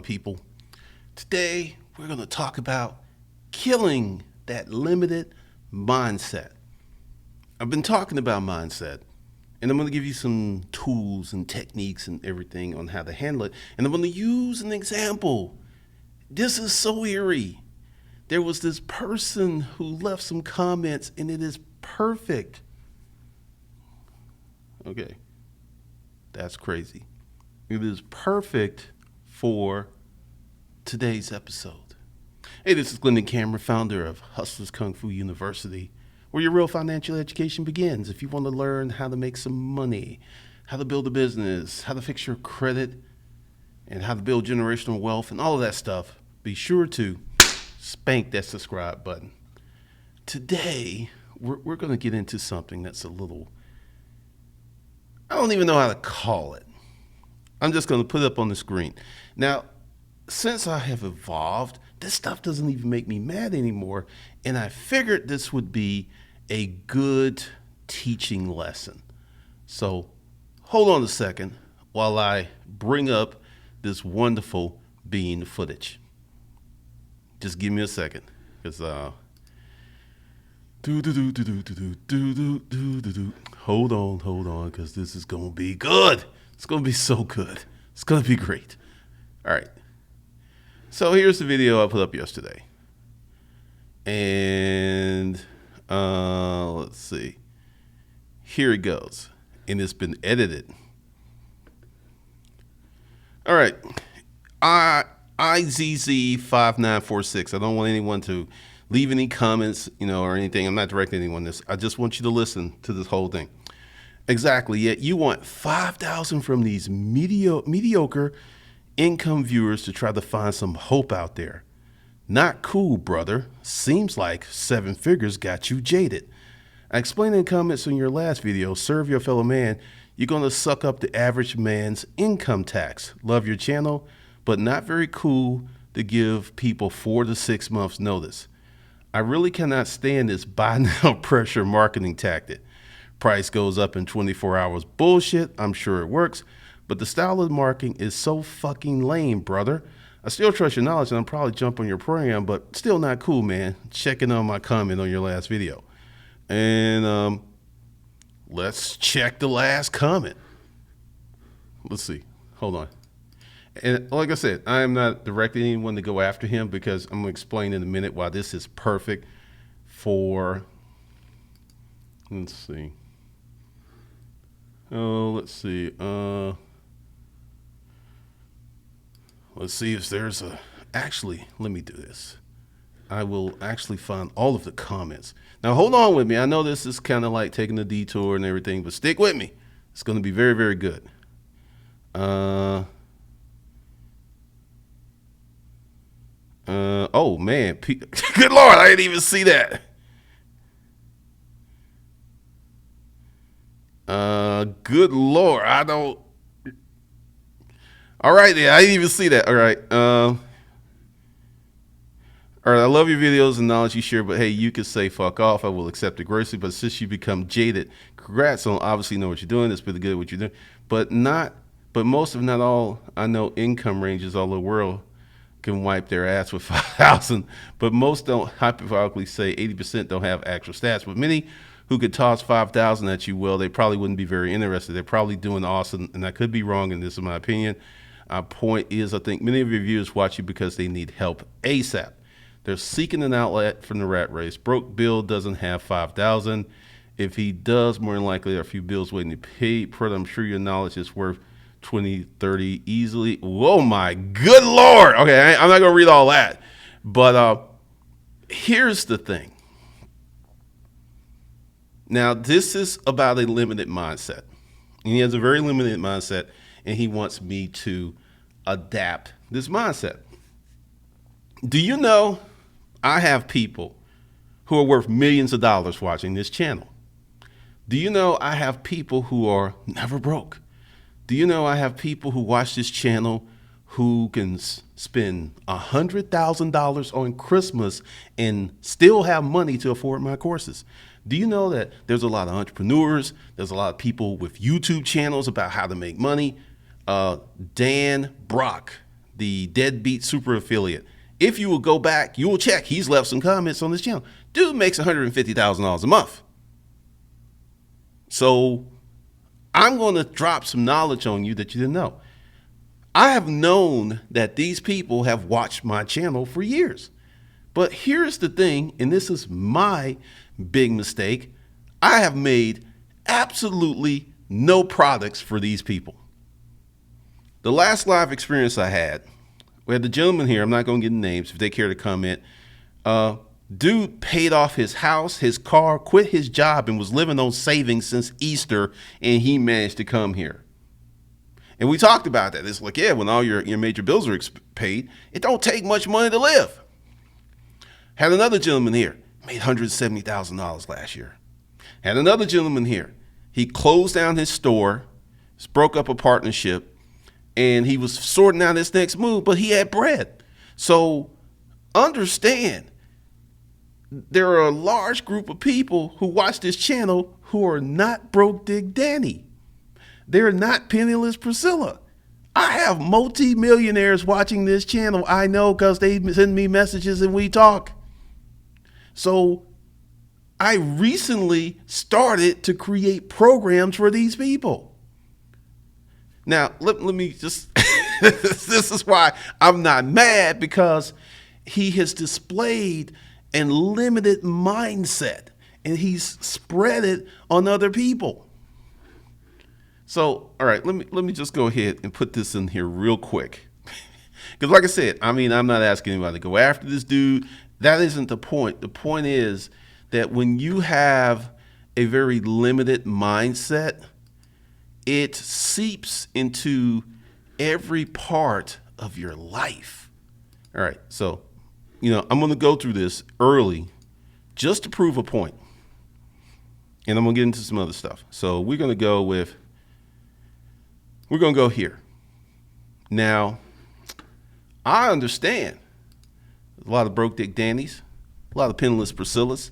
people. Today, we're going to talk about killing that limited mindset. I've been talking about mindset, and I'm going to give you some tools and techniques and everything on how to handle it. And I'm going to use an example. This is so eerie. There was this person who left some comments, and it is perfect. Okay, that's crazy. It is perfect for today's episode. Hey, this is Glendon Cameron, founder of Hustlers Kung Fu University, where your real financial education begins. If you want to learn how to make some money, how to build a business, how to fix your credit, and how to build generational wealth and all of that stuff, be sure to spank that subscribe button. Today, we're going to get into something that's a little, I don't even know how to call it. I'm just going to put it up on the screen. Now, since I have evolved, this stuff doesn't even make me mad anymore. And I figured this would be a good teaching lesson. So hold on a second while I bring up this wonderful bean footage. Just give me a second. Because, hold on, because this is going to be good. It's going to be so good. It's going to be great. All right. So here's the video I put up yesterday. And let's see. Here it goes. And it's been edited. All right. IZZ5946. I don't want anyone to leave any comments, or anything. I'm not directing anyone this. I just want you to listen to this whole thing. Exactly. Yet you want 5,000 from these mediocre income viewers to try to find some hope out there. Not cool, brother. Seems like 7 figures got you jaded. I explained in comments on your last video, serve your fellow man. You're going to suck up the average man's income tax. Love your channel, but not very cool to give people 4 to 6 months notice. I really cannot stand this buy now pressure marketing tactic. Price goes up in 24 hours bullshit. I'm sure it works, but the style of marketing is so fucking lame, brother. I still trust your knowledge and I'm probably jump on your program, but still not cool, man. Checking on my comment on your last video. And let's check the last comment. Let's see. Hold on. And like I said, I am not directing anyone to go after him because I'm going to explain in a minute why this is perfect for, let's see. Oh, let's see. Let's see if there's actually, let me do this. I will actually find all of the comments. Now, hold on with me. I know this is kind of like taking a detour and everything, but stick with me. It's going to be very, very good. Oh, man. Good Lord, I didn't even see that. Good Lord, I don't. All right, yeah, I didn't even see that. All right. All right, I love your videos and knowledge you share, but hey, you can say fuck off. I will accept it graciously, but since you become jaded, congrats on obviously know what you're doing. It's pretty good what you're doing, but most of not all I know income ranges all over the world can wipe their ass with 5,000, but most don't hypothetically say 80% don't have actual stats, but many who could toss 5,000 at you, well, they probably wouldn't be very interested. They're probably doing awesome, and I could be wrong, and this is my opinion. Our point is, I think many of your viewers watch you because they need help ASAP. They're seeking an outlet from the rat race. Broke Bill doesn't have 5,000. If he does, more than likely there are a few bills waiting to pay. But I'm sure your knowledge is worth 20, 30 easily. Whoa, my good Lord. Okay, I'm not going to read all that. But here's the thing. Now, this is about a limited mindset. And he has a very limited mindset, and he wants me to adapt this mindset. Do you know I have people who are worth millions of dollars watching this channel? Do you know I have people who are never broke? Do you know I have people who watch this channel who can spend $100,000 on Christmas and still have money to afford my courses? Do you know that there's a lot of entrepreneurs, there's a lot of people with YouTube channels about how to make money? Dan Brock, the deadbeat super affiliate. If you will go back, you will check. He's left some comments on this channel. Dude makes $150,000 a month. So I'm going to drop some knowledge on you that you didn't know. I have known that these people have watched my channel for years. But here's the thing, and this is my big mistake. I have made absolutely no products for these people. The last live experience I had, we had the gentleman here, I'm not going to get names if they care to comment. Dude paid off his house, his car, quit his job, and was living on savings since Easter, and he managed to come here. And we talked about that. It's like, yeah, when all your major bills are paid, it don't take much money to live. Had another gentleman here, made $170,000 last year. Had another gentleman here. He closed down his store, broke up a partnership, and he was sorting out his next move, but he had bread. So understand, there are a large group of people who watch this channel who are not Broke Dig Danny. They're not Penniless Priscilla. I have multi-millionaires watching this channel. I know, because they send me messages and we talk. So I recently started to create programs for these people. Now, let me just, this is why I'm not mad, because he has displayed a limited mindset and he's spread it on other people. So, all right, let me just go ahead and put this in here real quick. Because like I said, I mean, I'm not asking anybody to go after this dude. That isn't the point. The point is that when you have a very limited mindset, it seeps into every part of your life. All right, so, I'm going to go through this early just to prove a point. And I'm going to get into some other stuff. So we're going to go here. Now, I understand a lot of Broke Dig Dannies, a lot of Penniless Priscillas.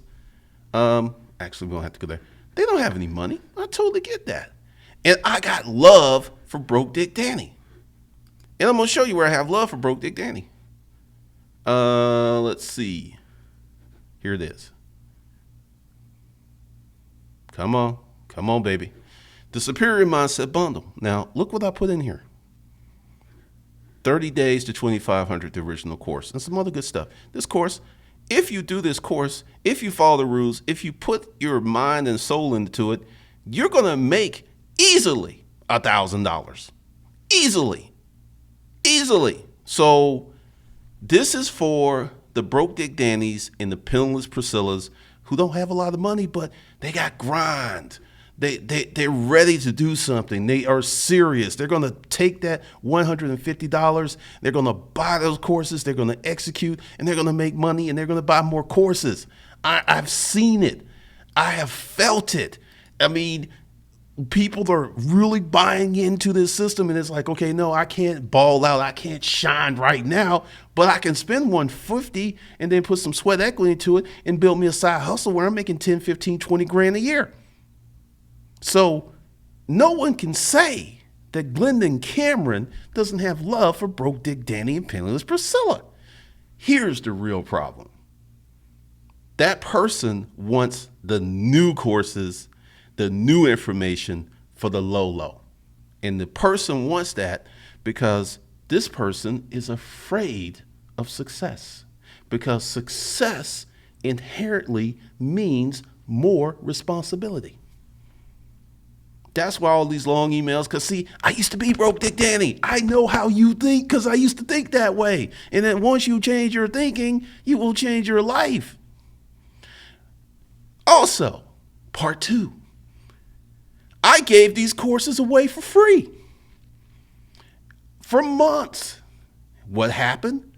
Actually, we don't have to go there. They don't have any money. I totally get that. And I got love for Broke Dig Danny. And I'm going to show you where I have love for Broke Dig Danny. Let's see. Here it is. Come on, baby. The Superior Mindset Bundle. Now, look what I put in here. 30 days to 2,500, the original course, and some other good stuff. This course, if you do this course, if you follow the rules, if you put your mind and soul into it, you're going to make easily $1,000. Easily. So this is for the Broke Dig Dannies and the Penniless Priscillas who don't have a lot of money, but they got grind. They're ready to do something. They are serious. They're going to take that $150. They're going to buy those courses. They're going to execute, and they're going to make money, and they're going to buy more courses. I've seen it. I have felt it. I mean, people are really buying into this system, and it's like, okay, no, I can't ball out. I can't shine right now, but I can spend $150 and then put some sweat equity into it and build me a side hustle where I'm making 10, 15, 20 grand a year. So no one can say that Glendon Cameron doesn't have love for Broke Dig Danny and Penniless Priscilla. Here's the real problem. That person wants the new courses, the new information for the low. And the person wants that because this person is afraid of success, because success inherently means more responsibility. That's why all these long emails, because see, I used to be Broke Dig Danny. I know how you think because I used to think that way. And then once you change your thinking, you will change your life. Also, part 2, I gave these courses away for free for months. What happened?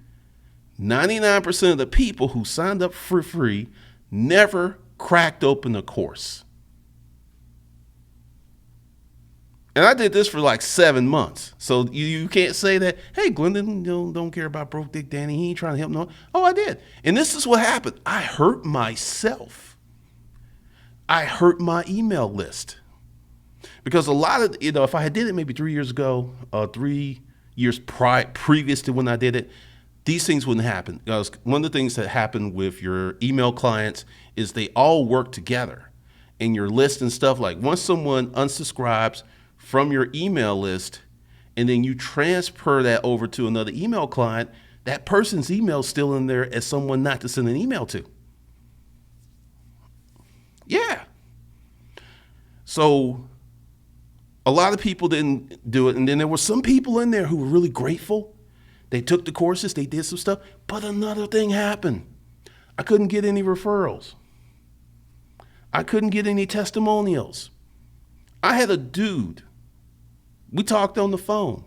99% of the people who signed up for free never cracked open a course. And I did this for like 7 months. So you can't say that, hey, Glendon don't care about Broke Dig Danny. He ain't trying to help no. Oh, I did. And this is what happened. I hurt myself. I hurt my email list. Because a lot of, if I had did it maybe 3 years ago, 3 years previous to when I did it, these things wouldn't happen. Because one of the things that happen with your email clients is they all work together in your list and stuff. Like once someone unsubscribes from your email list and then you transfer that over to another email client, that person's email is still in there as someone not to send an email to. Yeah. So a lot of people didn't do it. And then there were some people in there who were really grateful. They took the courses, they did some stuff, but another thing happened. I couldn't get any referrals. I couldn't get any testimonials. I had a dude, we talked on the phone.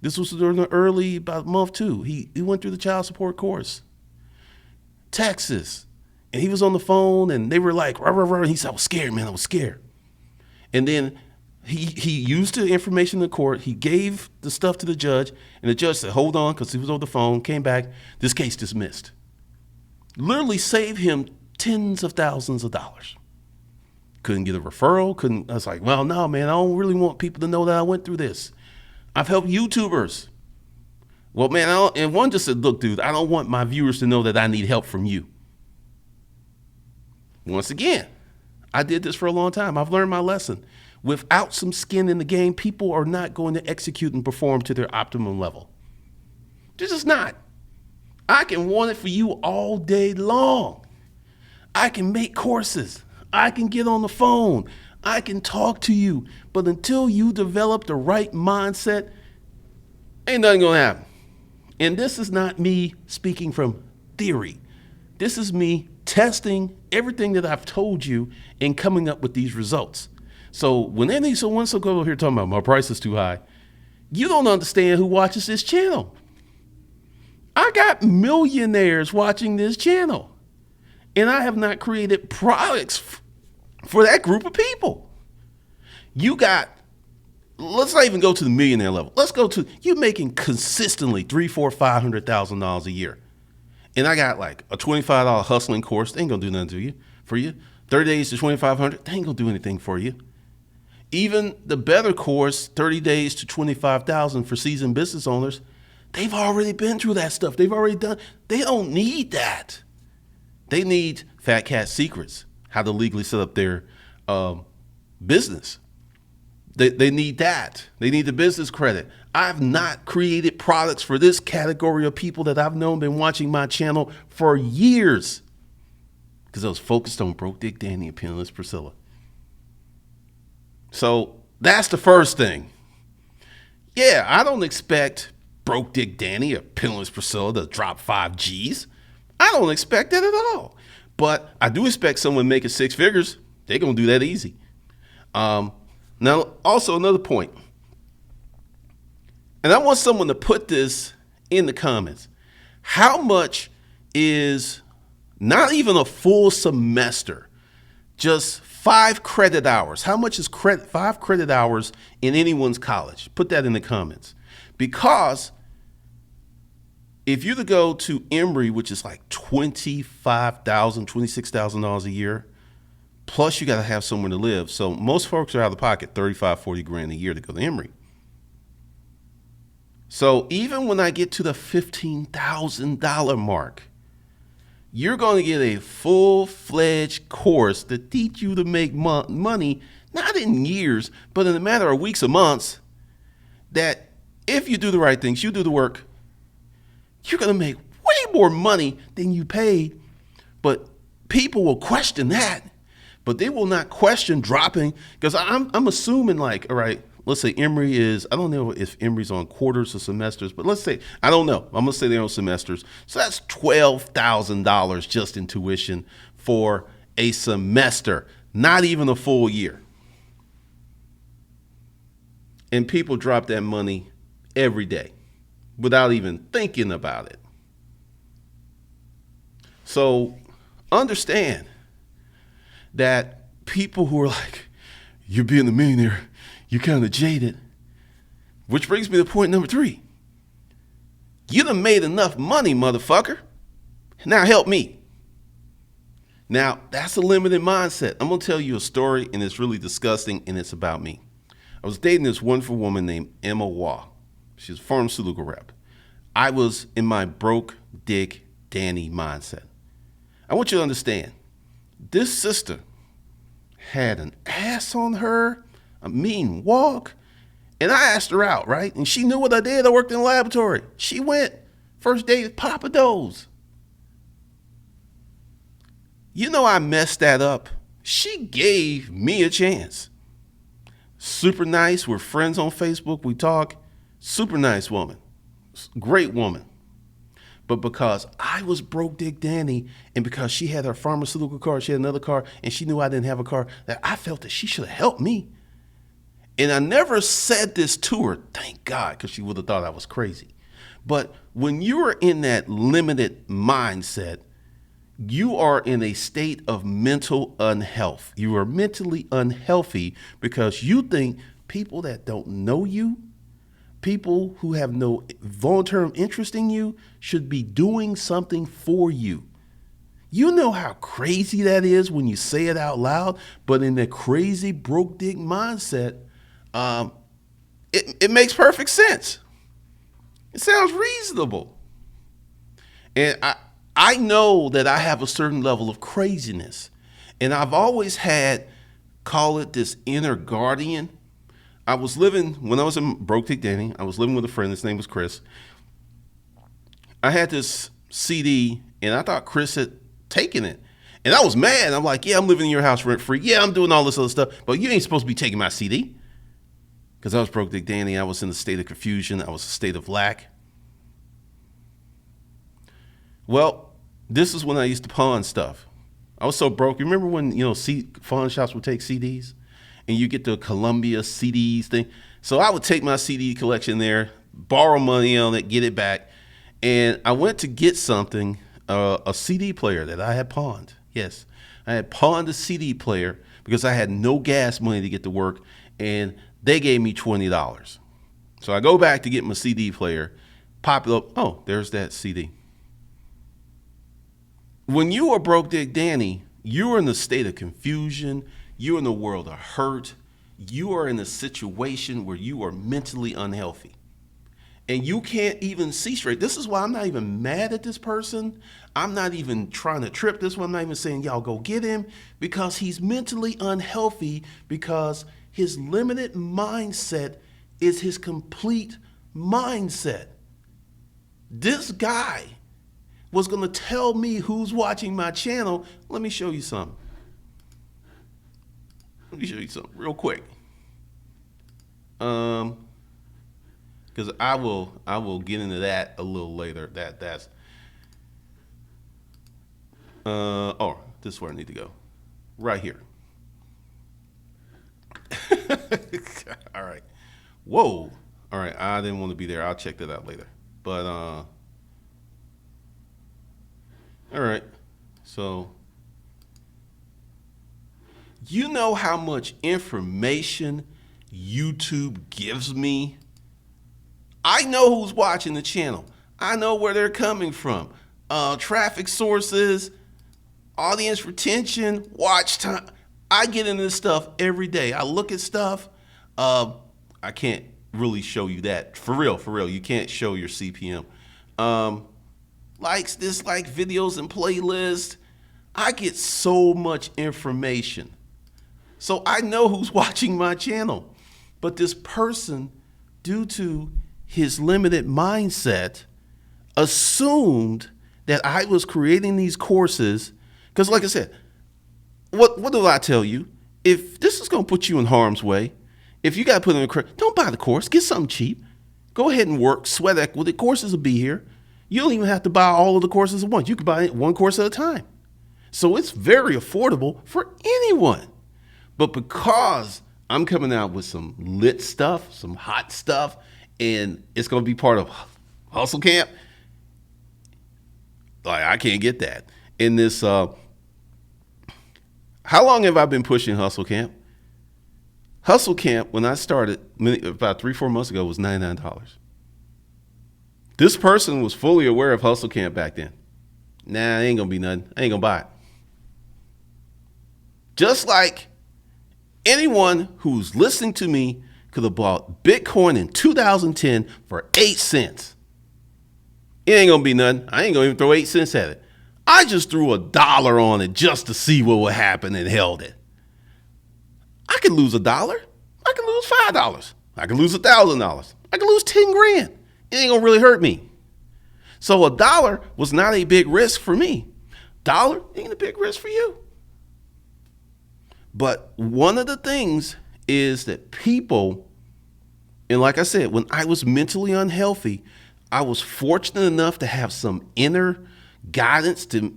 This was during the early, about month 2. He went through the child support course. Texas. And he was on the phone and they were like, rah, rah, rah. And he said, I was scared, man, I was scared. And then he used the information in the court. He gave the stuff to the judge, and the judge said, hold on, because he was on the phone, came back, this case dismissed. Literally saved him tens of thousands of dollars. Couldn't get a referral, I was like, well, no, man, I don't really want people to know that I went through this. I've helped YouTubers. Well, man, and one just said, look, dude, I don't want my viewers to know that I need help from you. Once again, I did this for a long time. I've learned my lesson. Without some skin in the game, people are not going to execute and perform to their optimum level. They're just not. I can want it for you all day long. I can make courses. I can get on the phone. I can talk to you. But until you develop the right mindset, ain't nothing going to happen. And this is not me speaking from theory. This is me testing everything that I've told you and coming up with these results. So when someone go over here talking about my price is too high, you don't understand who watches this channel. I got millionaires watching this channel, and I have not created products for that group of people. Let's not even go to the millionaire level. Let's go to you making consistently $300,000, $400,000, $500,000 a year. And I got like a $25 hustling course. They ain't gonna do nothing for you. 30 days to $2,500. They ain't gonna do anything for you. Even the better course, 30 days to $25,000 for seasoned business owners, they've already been through that stuff. They've already done. They don't need that. They need Fat Cat Secrets, how to legally set up their business. They need that. They need the business credit. I've not created products for this category of people that I've known, been watching my channel for years, because I was focused on Broke Dick Danny and Penniless Priscilla. So that's the first thing. Yeah, I don't expect Broke Dick Danny or Penniless Priscilla to drop 5 G's. I don't expect that at all. But I do expect someone making 6 figures. They're going to do that easy. Now, also another point. And I want someone to put this in the comments. How much is not even a full semester, just 5 credit hours? How much is 5 credit hours in anyone's college? Put that in the comments. Because if you to go to Emory, which is like $25,000, $26,000 a year, plus you got to have somewhere to live. So most folks are out of pocket $35,000, $40,000 a year to go to Emory. So even when I get to the $15,000 mark, you're going to get a full-fledged course to teach you to make money, not in years, but in a matter of weeks or months, that if you do the right things, you do the work, you're going to make way more money than you paid. But people will question that, but they will not question dropping, because I'm assuming, like, all right, let's say Emory is, I don't know if Emory's on quarters or semesters, but let's say, I don't know. I'm going to say they're on semesters. So that's $12,000 just in tuition for a semester, not even a full year. And people drop that money every day without even thinking about it. So understand that people who are like, you're being a millionaire, you're kind of jaded. Which brings me to point number 3. You done made enough money, motherfucker. Now help me. Now, that's a limited mindset. I'm going to tell you a story, and it's really disgusting, and it's about me. I was dating this wonderful woman named Emma Waugh. She's a pharmaceutical rep. I was in my broke dick Danny mindset. I want you to understand, this sister had an ass on her, a mean walk, and I asked her out, right? And she knew what I did. I worked in the laboratory. She went. First date with Papa Do's. You know I messed that up. She gave me a chance. Super nice. We're friends on Facebook. We talk. Super nice woman. Great woman. But because I was broke dick Danny, and because she had her pharmaceutical card, she had another car, and she knew I didn't have a car, that I felt that she should have helped me. And I never said this to her, thank God, because she would have thought I was crazy. But when you are in that limited mindset, you are in a state of mental unhealth. You are mentally unhealthy because you think people that don't know you, people who have no long-term interest in you, should be doing something for you. You know how crazy that is when you say it out loud, but in that crazy broke dick mindset, it makes perfect sense. It sounds reasonable. And I know that I have a certain level of craziness. And I've always had, call it this inner guardian. I was living, when I was in Broke Dick Danny, I was living with a friend. His name was Chris. I had this CD, and I thought Chris had taken it. And I was mad. I'm like, yeah, I'm living in your house rent free. Yeah, I'm doing all this other stuff. But you ain't supposed to be taking my CD. Because I was Broke Dick Danny. I was in a state of confusion. I was in a state of lack. Well, this is when I used to pawn stuff. I was so broke. You remember when, pawn shops would take CDs and you get the Columbia CDs thing? So I would take my CD collection there, borrow money on it, get it back. And I went to get something, a CD player that I had pawned. Yes, I had pawned a CD player because I had no gas money to get to work, and they gave me $20. So I go back to get my CD player, pop it up. Oh, there's that CD. When you are Broke Dick Danny, you're in a state of confusion. You're in a world of hurt. You are in a situation where you are mentally unhealthy. And you can't even see straight. This is why I'm not even mad at this person. I'm not even trying to trip this one. I'm not even saying, y'all go get him, because he's mentally unhealthy, because his limited mindset is his complete mindset. This guy was going to tell me who's watching my channel. Let me show you something. Let me show you something real quick. Because I will get into that a little later. That's this is where I need to go. Right here. All right. Whoa. All right. I didn't want to be there. I'll check that out later. But all right. So you know how much information YouTube gives me? I know who's watching the channel. I know where they're coming from. Traffic sources, audience retention, watch time. I get into this stuff every day. I look at stuff. I can't really show you that. For real. You can't show your CPM. Likes, dislike videos and playlists. I get so much information. So I know who's watching my channel. But this person, due to his limited mindset, assumed that I was creating these courses. Because like I said, what do I tell you? If this is going to put you in harm's way, if you got to put in don't buy the course. Get something cheap. Go ahead and work, sweat equity. Courses will be here. You don't even have to buy all of the courses at once. You can buy one course at a time. So it's very affordable for anyone. But because I'm coming out with some lit stuff, some hot stuff, and it's going to be part of Hustle Camp, like I can't get that. In this, how long have I been pushing Hustle Camp? Hustle Camp, when I started about 3-4 months ago, was $99. This person was fully aware of Hustle Camp back then. Nah, it ain't gonna be nothing. I ain't gonna buy it. Just like anyone who's listening to me could have bought Bitcoin in 2010 for 8 cents. It ain't gonna be nothing. I ain't gonna even throw 8 cents at it. I just threw $1 on it just to see what would happen and held it. I could lose $1. I could lose $5. I could lose $1,000. I could lose 10 grand. It ain't gonna really hurt me. So $1 was not a big risk for me. Dollar ain't a big risk for you. But one of the things is that people, and like I said, when I was mentally unhealthy, I was fortunate enough to have some inner guidance to,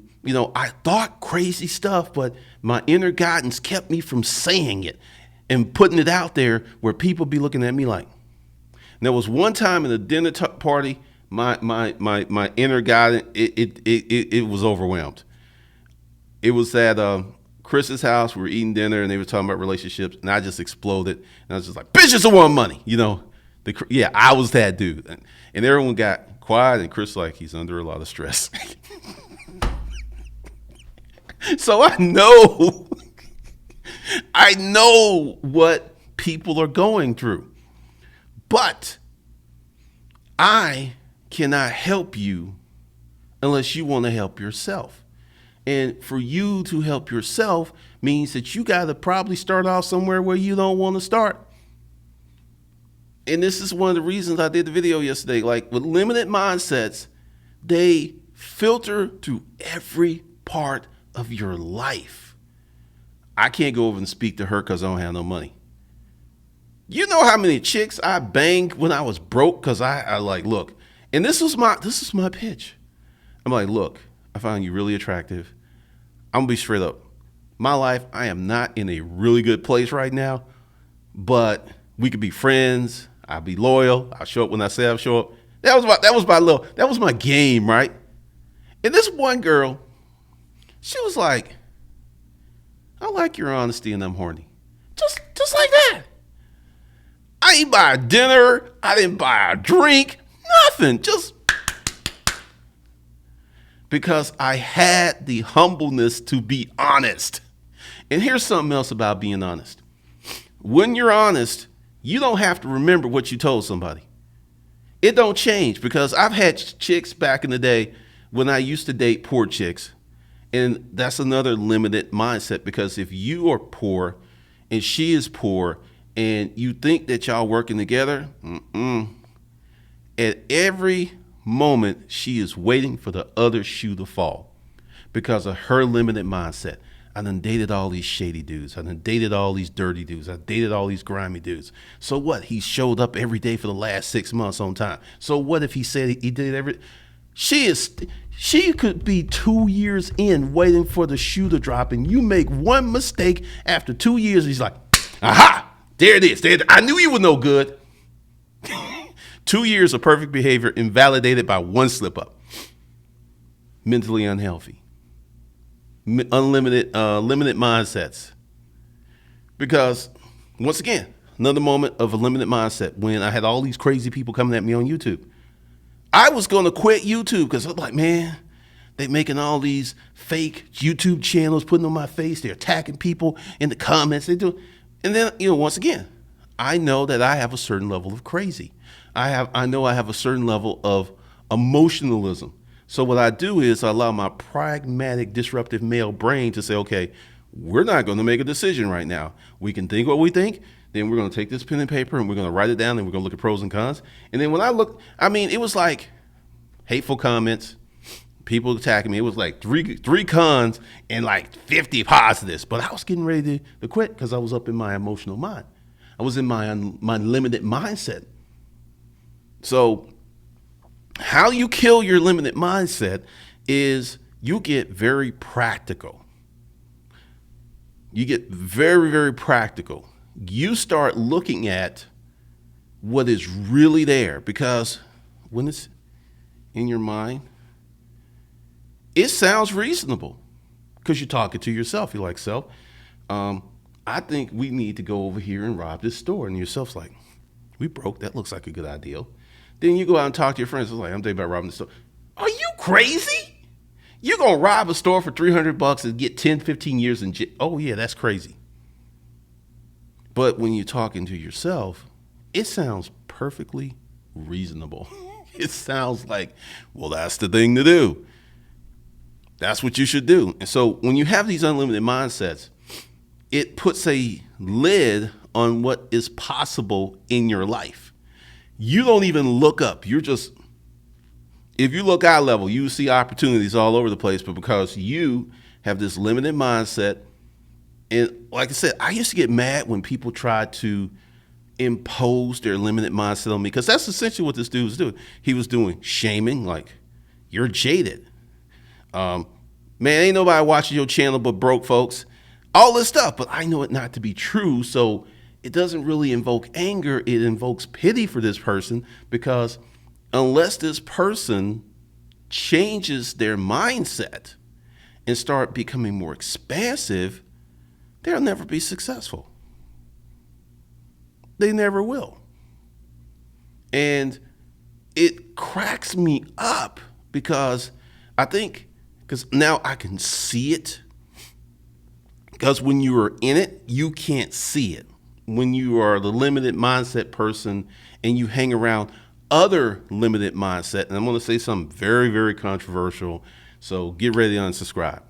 I thought crazy stuff, but my inner guidance kept me from saying it and putting it out there where people be looking at me like. And there was one time in a dinner party, my inner guidance, it was overwhelmed. It was at Chris's house. We were eating dinner and they were talking about relationships, and I just exploded. And I was just like, bitches want money, Yeah, I was that dude. And everyone got quiet, and Chris like, he's under a lot of stress. So I know what people are going through, but I cannot help you unless you want to help yourself. And for you to help yourself means that you got to probably start off somewhere where you don't want to start. And this is one of the reasons I did the video yesterday. Like with limited mindsets, they filter through every part of your life. I can't go over and speak to her because I don't have no money. You know how many chicks I banged when I was broke because I like, look, and this is my pitch. I'm like, look, I find you really attractive. I'm gonna be straight up. My life, I am not in a really good place right now, but we could be friends. I'll be loyal. I'll show up when I say I'll show up. That was my game, right? And this one girl, she was like, I like your honesty and I'm horny. Just like that. I didn't buy a dinner. I didn't buy a drink. Nothing. Just because I had the humbleness to be honest. And here's something else about being honest. When you're honest, you don't have to remember what you told somebody. It don't change, because I've had chicks back in the day when I used to date poor chicks. And that's another limited mindset, because if you are poor and she is poor and you think that y'all working together, at every moment she is waiting for the other shoe to fall because of her limited mindset. I done dated all these shady dudes. I done dated all these dirty dudes. I dated all these grimy dudes. So what? He showed up every day for the last 6 months on time. So what if he said he did she could be 2 years in waiting for the shoe to drop, and you make one mistake after 2 years. He's like, aha, there it is. I knew you were no good. 2 years of perfect behavior invalidated by one slip up. Mentally unhealthy. Limited mindsets. Because once again, another moment of a limited mindset when I had all these crazy people coming at me on YouTube. I was going to quit YouTube because I was like, man, they making all these fake YouTube channels, putting on my face. They're attacking people in the comments. They do. And then, once again, I know that I have a certain level of crazy. I know I have a certain level of emotionalism. So what I do is I allow my pragmatic, disruptive male brain to say, okay, we're not going to make a decision right now. We can think what we think. Then we're going to take this pen and paper and we're going to write it down and we're going to look at pros and cons. And then when I look, it was like hateful comments, people attacking me. It was like three cons and like 50 positives. But I was getting ready to quit because I was up in my emotional mind. I was in my limited mindset. So how you kill your limited mindset is you get very practical. You get very, very practical. You start looking at what is really there, because when it's in your mind, it sounds reasonable because you're talking to yourself. You're like, self, I think we need to go over here and rob this store. And yourself's like, we broke. That looks like a good idea. Then you go out and talk to your friends. It's like, I'm thinking about robbing the store. Are you crazy? You're going to rob a store for $300 and get 10, 15 years in jail? Oh, yeah, that's crazy. But when you're talking to yourself, it sounds perfectly reasonable. It sounds like, well, that's the thing to do. That's what you should do. And so when you have these unlimited mindsets, it puts a lid on what is possible in your life. You don't even look up. You're just, if you look eye level, you see opportunities all over the place, but because you have this limited mindset, and like I said, I used to get mad when people tried to impose their limited mindset on me, because that's essentially what this dude was doing. He was doing shaming, like, you're jaded. Man, ain't nobody watching your channel but broke folks. All this stuff, but I know it not to be true, so it doesn't really invoke anger. It invokes pity for this person, because unless this person changes their mindset and start becoming more expansive, they'll never be successful. They never will. And it cracks me up because now I can see it. Because when you are in it, you can't see it. When you are the limited mindset person and you hang around other limited mindset, and I'm going to say something very, very controversial, so get ready to unsubscribe.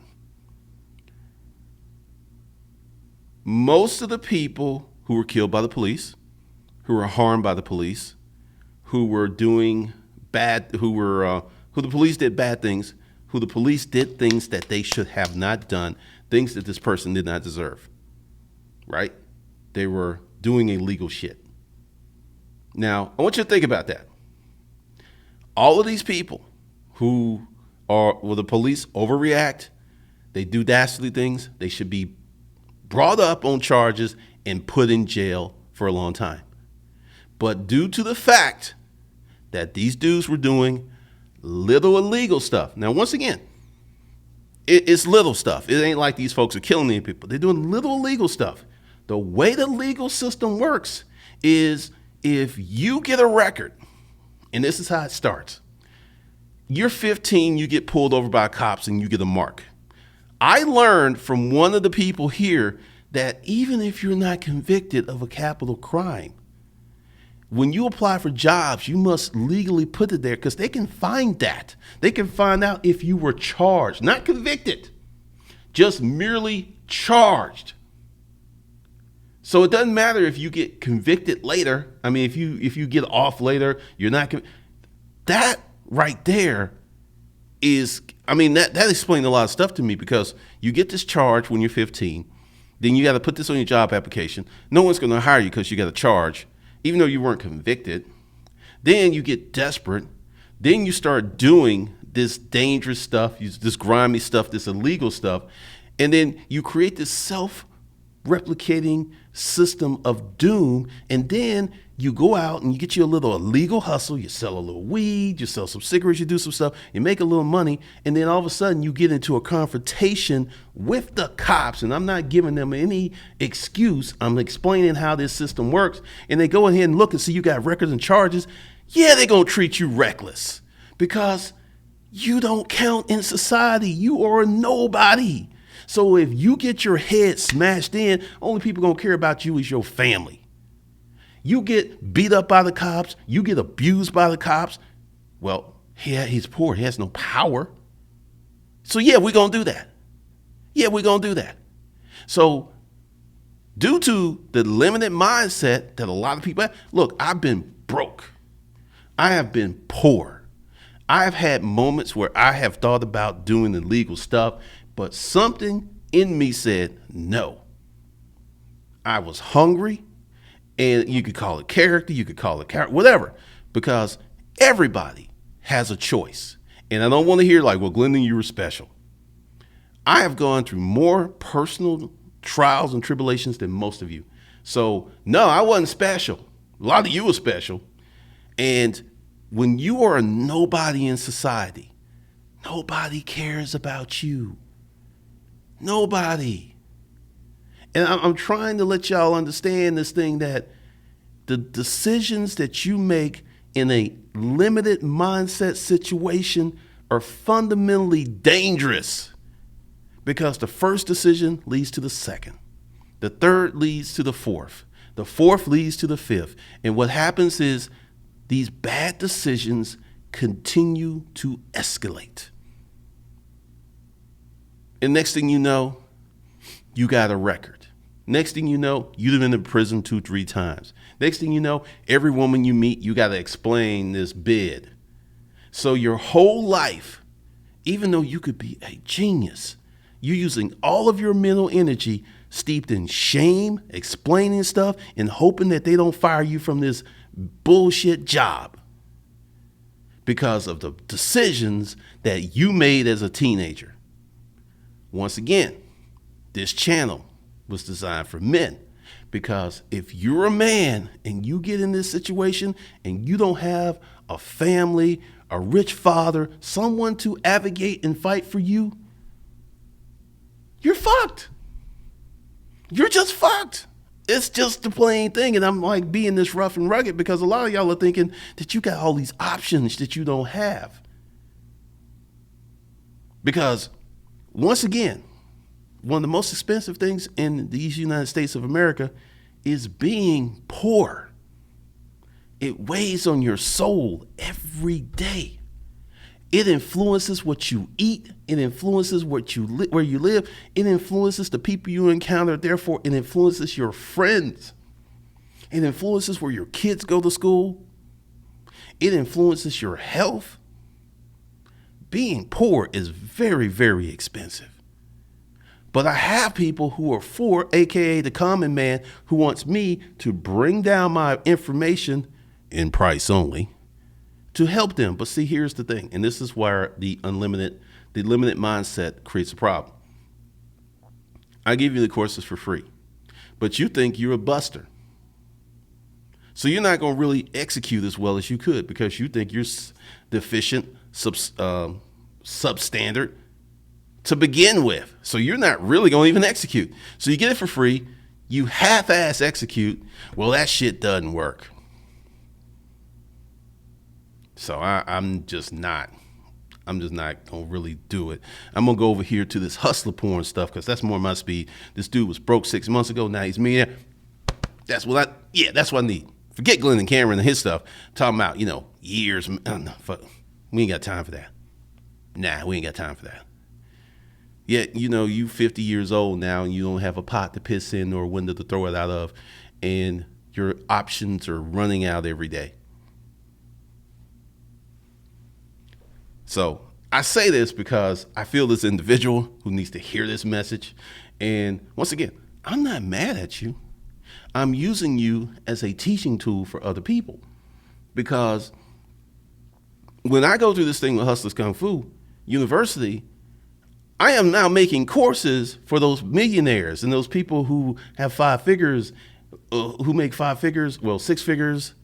Most of the people who were killed by the police, who were harmed by the police, who were doing bad, who the police did bad things, who the police did things that they should have not done, things that this person did not deserve, right? They were doing illegal shit. Now, I want you to think about that. All of these people who the police overreact, they do dastardly things, they should be brought up on charges and put in jail for a long time. But due to the fact that these dudes were doing little illegal stuff. Now, once again, it's little stuff. It ain't like these folks are killing any people. They're doing little illegal stuff. The way the legal system works is if you get a record, and this is how it starts. You're 15, you get pulled over by cops and you get a mark. I learned from one of the people here that even if you're not convicted of a capital crime, when you apply for jobs, you must legally put it there because they can find that. They can find out if you were charged, not convicted, just merely charged. So it doesn't matter if you get convicted later. I mean, if you get off later, you're not that right there is, that explained a lot of stuff to me, because you get this charge when you're 15, then you got to put this on your job application. No one's going to hire you because you got a charge, even though you weren't convicted. Then you get desperate. Then you start doing this dangerous stuff, this grimy stuff, this illegal stuff. And then you create this self-replicating system of doom. And then you go out and you get you a little illegal hustle. You sell a little weed, you sell some cigarettes, you do some stuff, you make a little money. And then all of a sudden you get into a confrontation with the cops. And I'm not giving them any excuse. I'm explaining how this system works. And they go ahead and look and see you got records and charges. Yeah, they're going to treat you reckless because you don't count in society. You are a nobody. So if you get your head smashed in, only people going to care about you is your family. You get beat up by the cops, you get abused by the cops. Well, he's poor, he has no power. So yeah, we're going to do that. Yeah, we're going to do that. So due to the limited mindset that a lot of people have, look, I've been broke. I have been poor. I've had moments where I have thought about doing illegal stuff, but something in me said no. I was hungry. And you could call it character, you could call it whatever, because everybody has a choice. And I don't want to hear like, well, Glendon, you were special. I have gone through more personal trials and tribulations than most of you. So no, I wasn't special. A lot of you were special. And when you are a nobody in society, nobody cares about you. Nobody. And I'm trying to let y'all understand this thing, that the decisions that you make in a limited mindset situation are fundamentally dangerous, because the first decision leads to the second. The third leads to the fourth. The fourth leads to the fifth. And what happens is these bad decisions continue to escalate. And next thing you know, you got a record. Next thing you know, you've been in prison 2-3 times. Next thing you know, every woman you meet, you got to explain this bid. So your whole life, even though you could be a genius, you're using all of your mental energy steeped in shame, explaining stuff, and hoping that they don't fire you from this bullshit job because of the decisions that you made as a teenager. Once again, this channel was designed for men, because if you're a man and you get in this situation and you don't have a family, a rich father, someone to advocate and fight for you, you're fucked. You're just fucked. It's just the plain thing. And I'm like being this rough and rugged because a lot of y'all are thinking that you got all these options that you don't have. Because once again, one of the most expensive things in these United States of America is being poor. It weighs on your soul every day. It influences what you eat. It influences where you live. It influences the people you encounter. Therefore, it influences your friends. It influences where your kids go to school. It influences your health. Being poor is very, very expensive. But I have people who are for, AKA the common man, who wants me to bring down my information in price only to help them. But see, here's the thing, and this is where the limited mindset creates a problem. I give you the courses for free, but you think you're a buster. So you're not going to really execute as well as you could because you think you're deficient, substandard to begin with. So you're not really going to even execute. So you get it for free. You half-ass execute. Well, that shit doesn't work. So I'm just not gonna really do it. I'm gonna go over here to this hustler porn stuff because that's more my speed. This dude was broke 6 months ago. Now he's me. That's what I need. Forget Glenn and Cameron and his stuff. Talking about, years. Fuck. We ain't got time for that. Nah, we ain't got time for that. Yet, you 50 years old now and you don't have a pot to piss in or a window to throw it out of, and your options are running out every day. So I say this because I feel this individual who needs to hear this message. And once again, I'm not mad at you. I'm using you as a teaching tool for other people. Because when I go through this thing with Hustlers Kung Fu University, I am now making courses for those millionaires and those people who have 5 figures, who make 5 figures, 6 figures,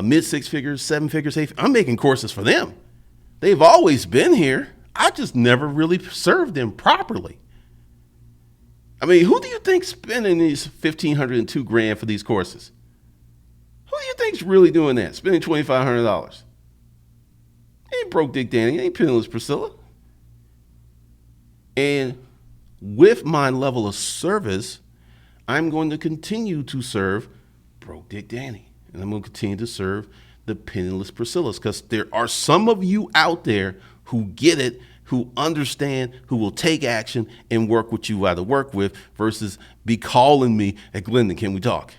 mid 6 figures, 7 figures, 8 figures. I'm making courses for them. They've always been here. I just never really served them properly. I mean, who do you think's spending these $1,500 and $2,000 for these courses? Who do you think's really doing that? Spending $2,500? Ain't broke Dick Danny. Ain't penniless Priscilla. And with my level of service, I'm going to continue to serve broke Dick Danny, and I'm going to continue to serve the penniless Priscillas, because there are some of you out there who get it, who understand, who will take action and work with you either work with versus be calling me, hey, Glendon, can we talk?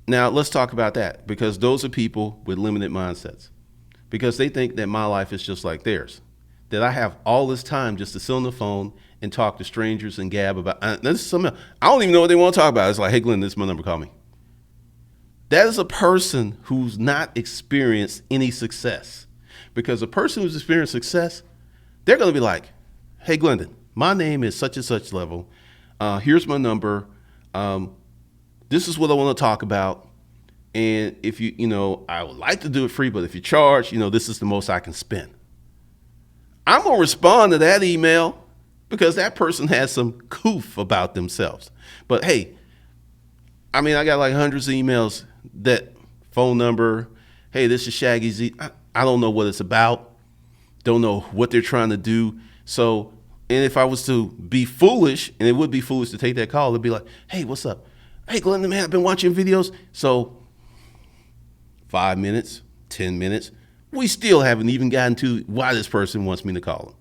Now, let's talk about that, because those are people with limited mindsets, because they think that my life is just like theirs, that I have all this time just to sit on the phone and talk to strangers and gab about, this is something I don't even know what they want to talk about. It's like, hey, Glendon, this is my number, call me. That is a person who's not experienced any success, because a person who's experienced success, they're going to be like, hey, Glendon, my name is such and such level. Here's my number. This is what I want to talk about. And if I would like to do it free, but if you charge, this is the most I can spend. I'm going to respond to that email because that person has some goof about themselves. But hey, I mean, I got like hundreds of emails, that phone number, hey, this is Shaggy Z. I don't know what it's about. Don't know what they're trying to do. So, and if I was to be foolish, and it would be foolish to take that call, it'd be like, hey, what's up? Hey, Glenda, man, I've been watching videos. So 5 minutes, 10 minutes, we still haven't even gotten to why this person wants me to call them.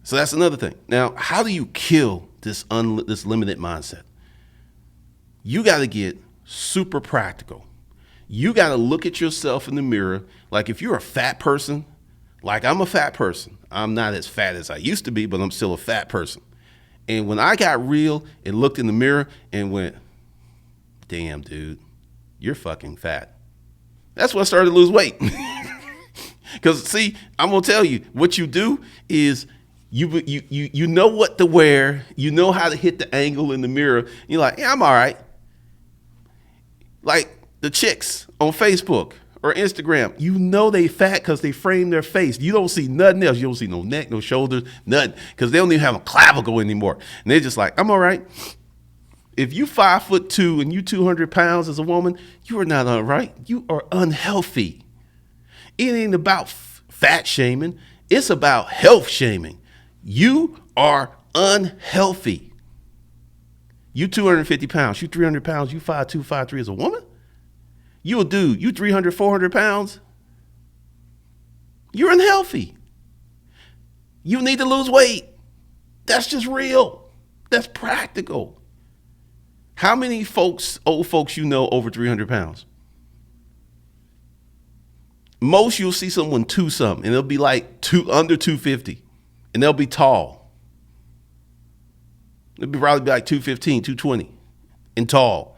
So that's another thing. Now, how do you kill this limited mindset? You got to get super practical. You got to look at yourself in the mirror. Like if you're a fat person, like I'm a fat person. I'm not as fat as I used to be, but I'm still a fat person. And when I got real and looked in the mirror and went, damn, dude, you're fucking fat. That's when I started to lose weight. Because see, I'm going to tell you, what you do is you know what to wear. You know how to hit the angle in the mirror. You're like, yeah, I'm all right. Like the chicks on Facebook or Instagram, you know they fat because they frame their face. You don't see nothing else. You don't see no neck, no shoulders, nothing, because they don't even have a clavicle anymore. And they're just like, I'm all right. If you 5'2" and you 200 pounds as a woman, you are not all right. You are unhealthy. It ain't about fat shaming. It's about health shaming. You are unhealthy. You 250 pounds, you 300 pounds, you 5'2", 5'3" as a woman? You a dude, you 300, 400 pounds? You're unhealthy. You need to lose weight. That's just real. That's practical. How many folks, old folks you know over 300 pounds? Most you'll see someone 2-something, and they'll be like under 250, and they'll be tall. They'll probably be like 215, 220, and tall.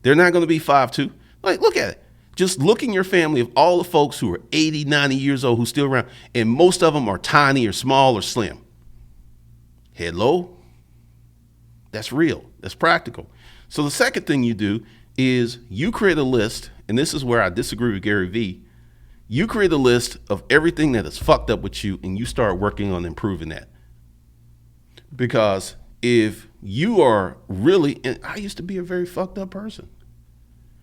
They're not going to be 5'2". Like, look at it. Just look in your family of all the folks who are 80, 90 years old who's still around, and most of them are tiny or small or slim. Hello? That's real. That's practical. So the second thing you do is you create a list, and this is where I disagree with Gary Vee. You create a list of everything that is fucked up with you, and you start working on improving that. Because if you are really, and I used to be a very fucked up person.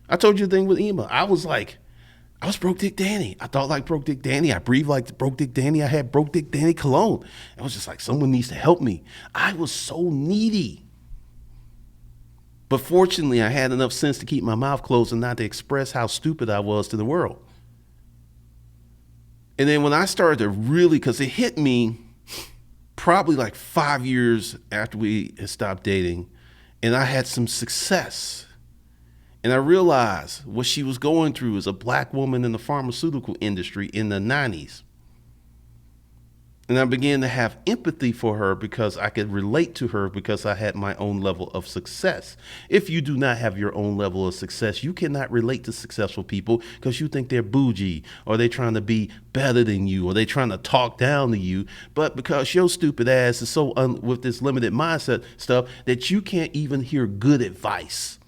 I told you the thing with Ema. I was Broke Dick Danny. I thought like Broke Dick Danny. I breathed like Broke Dick Danny. I had Broke Dick Danny cologne. I was just like, someone needs to help me. I was so needy. But fortunately, I had enough sense to keep my mouth closed and not to express how stupid I was to the world. And then when I started to really, because it hit me probably like 5 years after we had stopped dating, and I had some success. And I realized what she was going through as a black woman in the pharmaceutical industry in the 90s. And I began to have empathy for her because I could relate to her because I had my own level of success. If you do not have your own level of success, you cannot relate to successful people because you think they're bougie, or they're trying to be better than you, or they're trying to talk down to you. But because your stupid ass is so with this limited mindset stuff that you can't even hear good advice.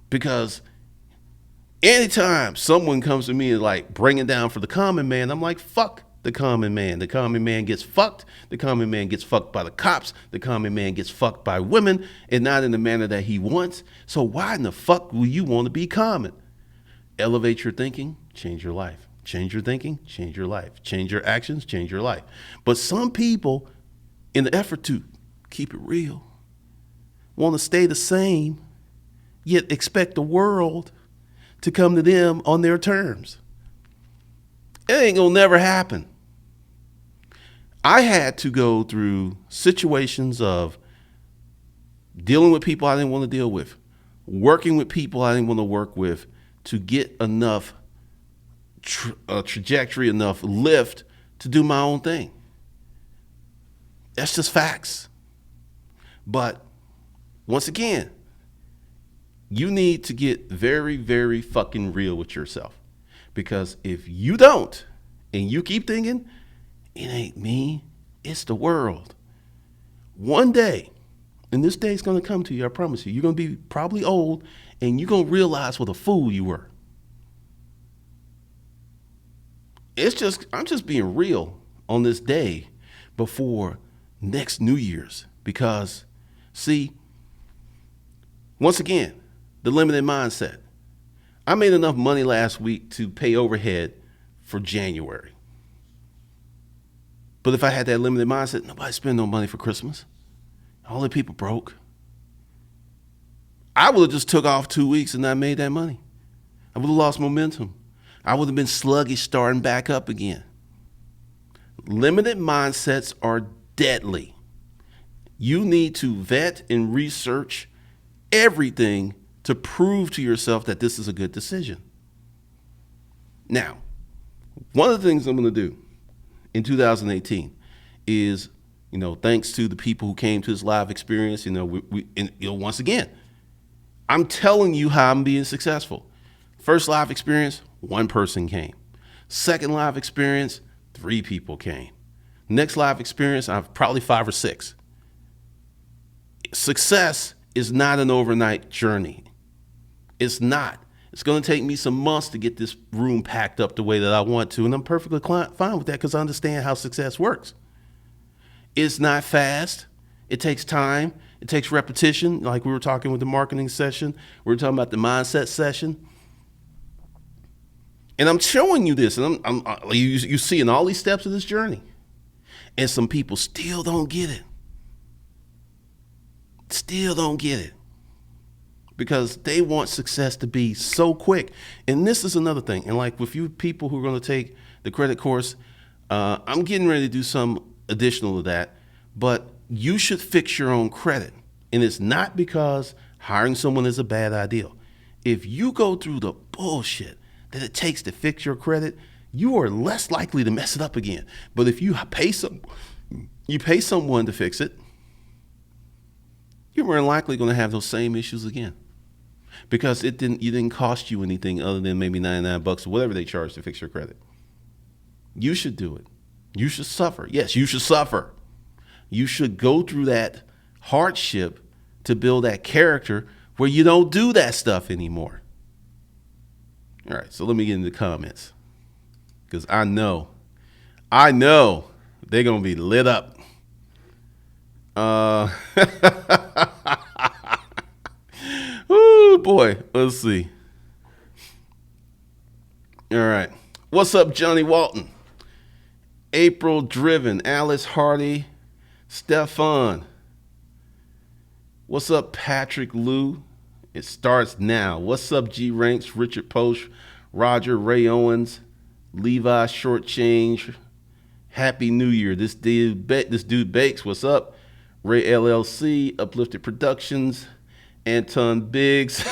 Because anytime someone comes to me and like bring it down for the common man, I'm like, fuck the common man. The common man gets fucked. The common man gets fucked by the cops. The common man gets fucked by women, and not in the manner that he wants. So why in the fuck will you want to be common? Elevate your thinking, change your life. Change your thinking, change your life. Change your actions, change your life. But some people, in the effort to keep it real, want to stay the same, yet expect the world to come to them on their terms. It ain't gonna never happen. I had to go through situations of dealing with people I didn't want to deal with, working with people I didn't want to work with, to get enough trajectory, enough lift to do my own thing. That's just facts. But once again, you need to get very, very fucking real with yourself. Because if you don't, and you keep thinking, it ain't me, it's the world. One day, and this day's gonna come to you, I promise you, you're gonna be probably old, and you're gonna realize what a fool you were. I'm just being real on this day before next New Year's. Because, see, once again, the limited mindset. I made enough money last week to pay overhead for January. But if I had that limited mindset, nobody spend no money for Christmas. All the people broke. I would have just took off 2 weeks and not made that money. I would have lost momentum. I would have been sluggish starting back up again. Limited mindsets are deadly. You need to vet and research everything to prove to yourself that this is a good decision. Now, one of the things I'm going to do in 2018 is, thanks to the people who came to this live experience, once again, I'm telling you how I'm being successful. First live experience, 1 person came. Second live experience, 3 people came. Next live experience, I've probably 5 or 6. Success is not an overnight journey. It's not. It's going to take me some months to get this room packed up the way that I want to, and I'm perfectly fine with that because I understand how success works. It's not fast. It takes time. It takes repetition, like we were talking with the marketing session. We were talking about the mindset session. And I'm showing you this, and you see in all these steps of this journey. And some people still don't get it. Still don't get it. Because they want success to be so quick. And this is another thing. And like with you people who are going to take the credit course, I'm getting ready to do some additional to that. But you should fix your own credit. And it's not because hiring someone is a bad idea. If you go through the bullshit that it takes to fix your credit, you are less likely to mess it up again. But if you pay someone to fix it, you're more than likely going to have those same issues again. Because it didn't cost you anything other than maybe $99 or whatever they charge to fix your credit. You should do it. You should suffer. Yes, you should suffer. You should go through that hardship to build that character where you don't do that stuff anymore. All right, so let me get into the comments. Because I know they're going to be lit up. Oh boy, let's see. All right. What's up, Johnny Walton? April Driven, Alice Hardy, Stefan. What's up, Patrick Lou? It starts now. What's up, G Ranks, Richard Post, Roger, Ray Owens, Levi Shortchange. Happy New Year. This dude bakes. What's up? Ray LLC, Uplifted Productions, Anton Biggs.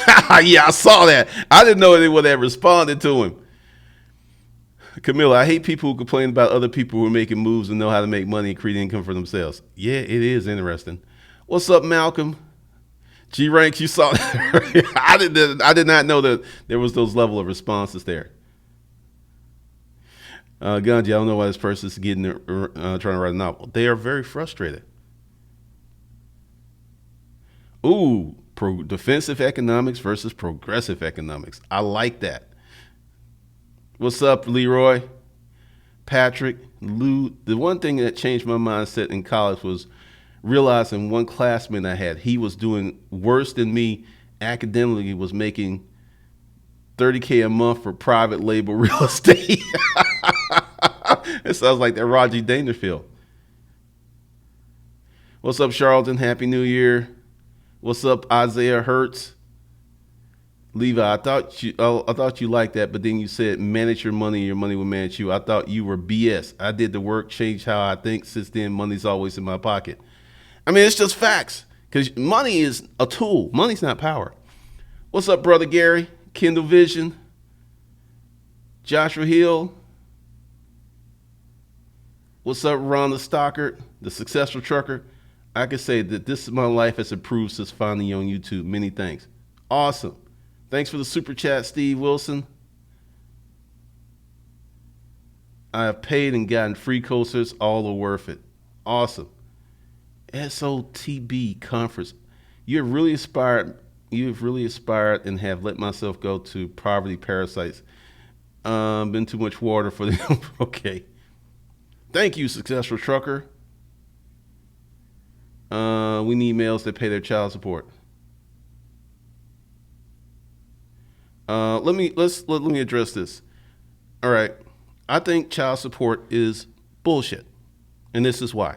Yeah, I saw that. I didn't know anyone that responded to him. Camilla, I hate people who complain about other people who are making moves and know how to make money and create income for themselves. Yeah, it is interesting. What's up, Malcolm? G Ranks, you saw that. I did not know that there was those level of responses there. Ganji, I don't know why this person's trying to write a novel. They are very frustrated. Ooh, defensive economics versus progressive economics. I like that. What's up, Leroy? Patrick, Lou. The one thing that changed my mindset in college was realizing one classmate I had, he was doing worse than me academically, was making $30K a month for private label real estate. It sounds like that Roger Dangerfield. What's up, Charlton? Happy New Year. What's up, Isaiah Hertz? Levi, I thought you liked that, but then you said manage your money, your money will manage you. I thought you were BS. I did the work, changed how I think. Since then, money's always in my pocket. I mean, it's just facts, because money is a tool. Money's not power. What's up, Brother Gary? Kindle Vision? Joshua Hill? What's up, Rhonda Stockard, the successful trucker? I can say that this is my life has improved since finding you on YouTube. Many thanks. Awesome. Thanks for the super chat, Steve Wilson. I have paid and gotten free coasters. All are worth it. Awesome. SOTB conference. You have really aspired and have let myself go to poverty parasites. Been too much water for them. Okay. Thank you, successful trucker. We need males that pay their child support. Let me address this. All right. I think child support is bullshit. And this is why.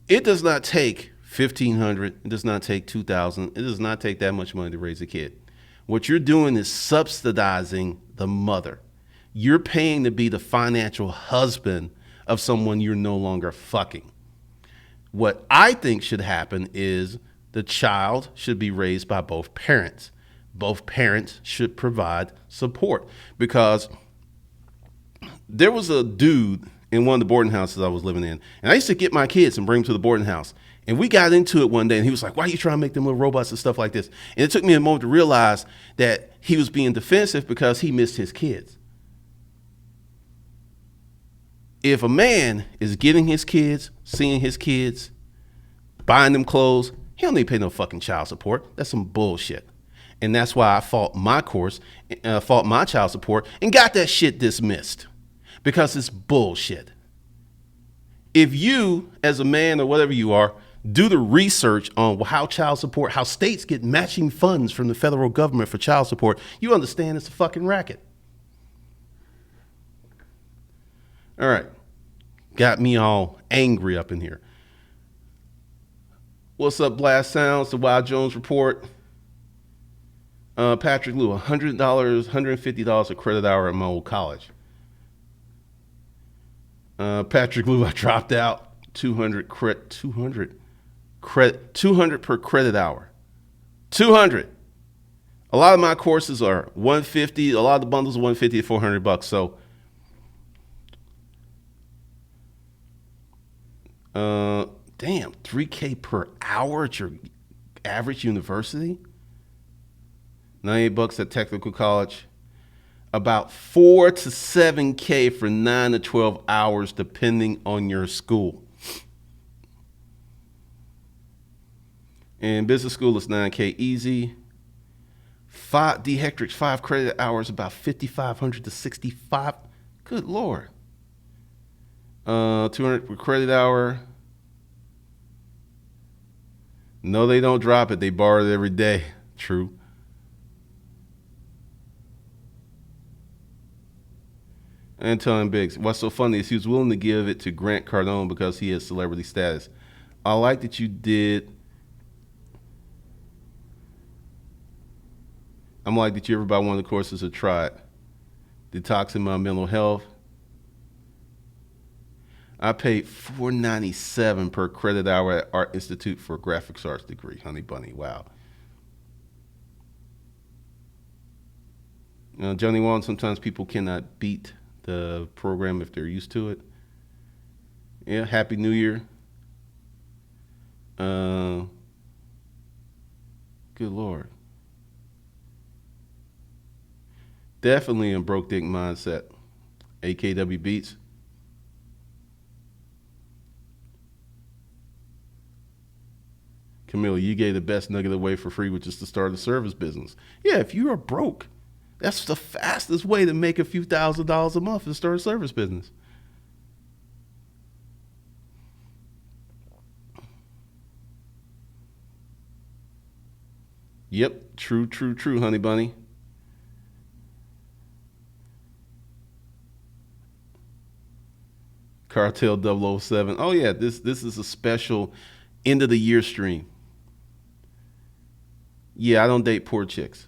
It does not take $1,500. It does not take $2,000. It does not take that much money to raise a kid. What you're doing is subsidizing the mother. You're paying to be the financial husband of someone you're no longer fucking. What I think should happen is the child should be raised by both parents. Both parents should provide support, because there was a dude in one of the boarding houses I was living in, and I used to get my kids and bring them to the boarding house. And we got into it one day, and he was like, why are you trying to make them little robots and stuff like this? And it took me a moment to realize that he was being defensive because he missed his kids. If a man is getting his kids, seeing his kids, buying them clothes, he don't need to pay no fucking child support. That's some bullshit. And that's why I fought my fought my child support and got that shit dismissed, because it's bullshit. If you, as a man or whatever you are, do the research on how child support, how states get matching funds from the federal government for child support, you understand it's a fucking racket. All right. Got me all angry up in here. What's up, Blast Sounds? The Wild Jones Report. Patrick Lou, $100, $150 a credit hour at my old college. Patrick Lou, I dropped out. 200 per credit hour. 200. A lot of my courses are 150. A lot of the bundles are 150 to $400. So, damn, $3,000 per hour at your average university. $98 at technical college. About $4,000 to $7,000 for 9 to 12 hours, depending on your school. In business school, it's $9,000 easy. D Hectrix 5 credit hours, about $5,500 to $6,500. Good Lord. 200 per credit hour. No, they don't drop it. They borrow it every day. True. Anton Biggs. What's so funny is he was willing to give it to Grant Cardone because he has celebrity status. I like that you did. I'm like, did you ever buy one of the courses or try it? Detoxing my mental health. I paid $497 per credit hour at Art Institute for a graphics arts degree. Honey bunny, wow. Johnny Wong, sometimes people cannot beat the program if they're used to it. Yeah, Happy New Year. Good Lord. Definitely in broke dick mindset. AKW Beats. Camille, you gave the best nugget away for free, which is to start a service business. Yeah, if you are broke, that's the fastest way to make a few $1,000s a month is start a service business. Yep, true, honey bunny. Cartel 007. Oh yeah, this is a special end of the year stream. Yeah, I don't date poor chicks.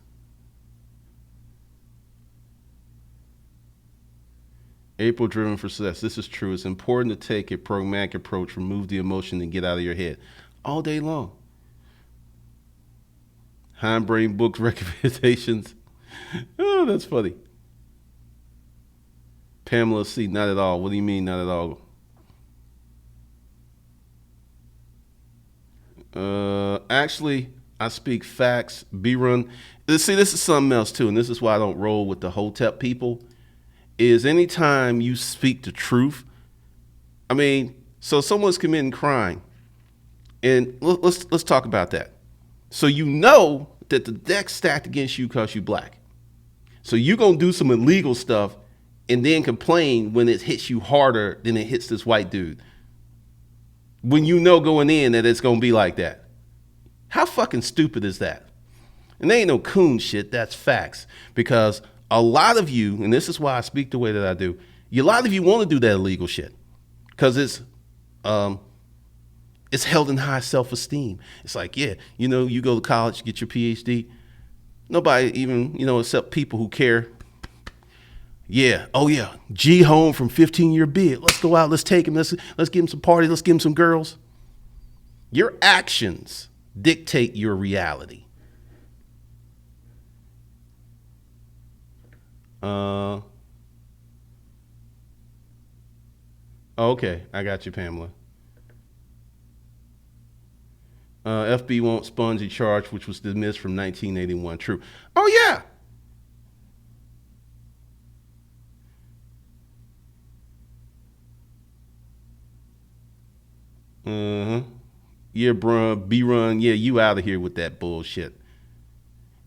April driven for success. This is true. It's important to take a pragmatic approach, remove the emotion, and get out of your head all day long. Hindbrain books recommendations. Oh, that's funny. Pamela C. Not at all. What do you mean, not at all? Actually, I speak facts. B-Run. See, this is something else too, and this is why I don't roll with the Hotep people. Is anytime you speak the truth, I mean, so someone's committing crime, and let's talk about that. So you know that the deck's stacked against you because you black. So you're gonna do some illegal stuff and then complain when it hits you harder than it hits this white dude. When you know going in that it's gonna be like that. How fucking stupid is that? And they ain't no coon shit, that's facts. Because a lot of you, and this is why I speak the way that I do, a lot of you want to do that illegal shit. Because it's It's held in high self-esteem. It's like, yeah, you go to college, get your PhD. Nobody even, except people who care. Yeah. Oh yeah. G home from 15-year bid. Let's go out. Let's take him. Let's give him some party. Let's give him some girls. Your actions dictate your reality. Okay, I got you, Pamela. FB won't sponge a charge which was dismissed from 1981. True. Oh yeah. Uh huh. Yeah, bruh, B run. Yeah, you out of here with that bullshit.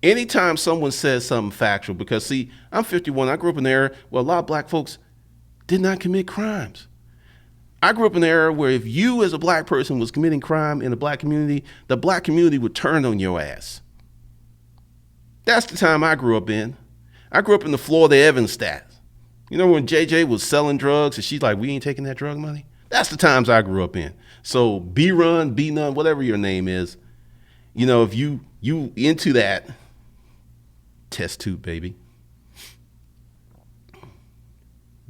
Anytime someone says something factual, because see, I'm 51. I grew up in an era where a lot of black folks did not commit crimes. I grew up in an era where if you as a black person was committing crime in the black community, the black community would turn on your ass. That's the time I grew up in. I grew up in the Florida Evans stats. You know when JJ was selling drugs and she's like, we ain't taking that drug money? That's the times I grew up in. So B run, B none, whatever your name is, if you into that, test tube, baby.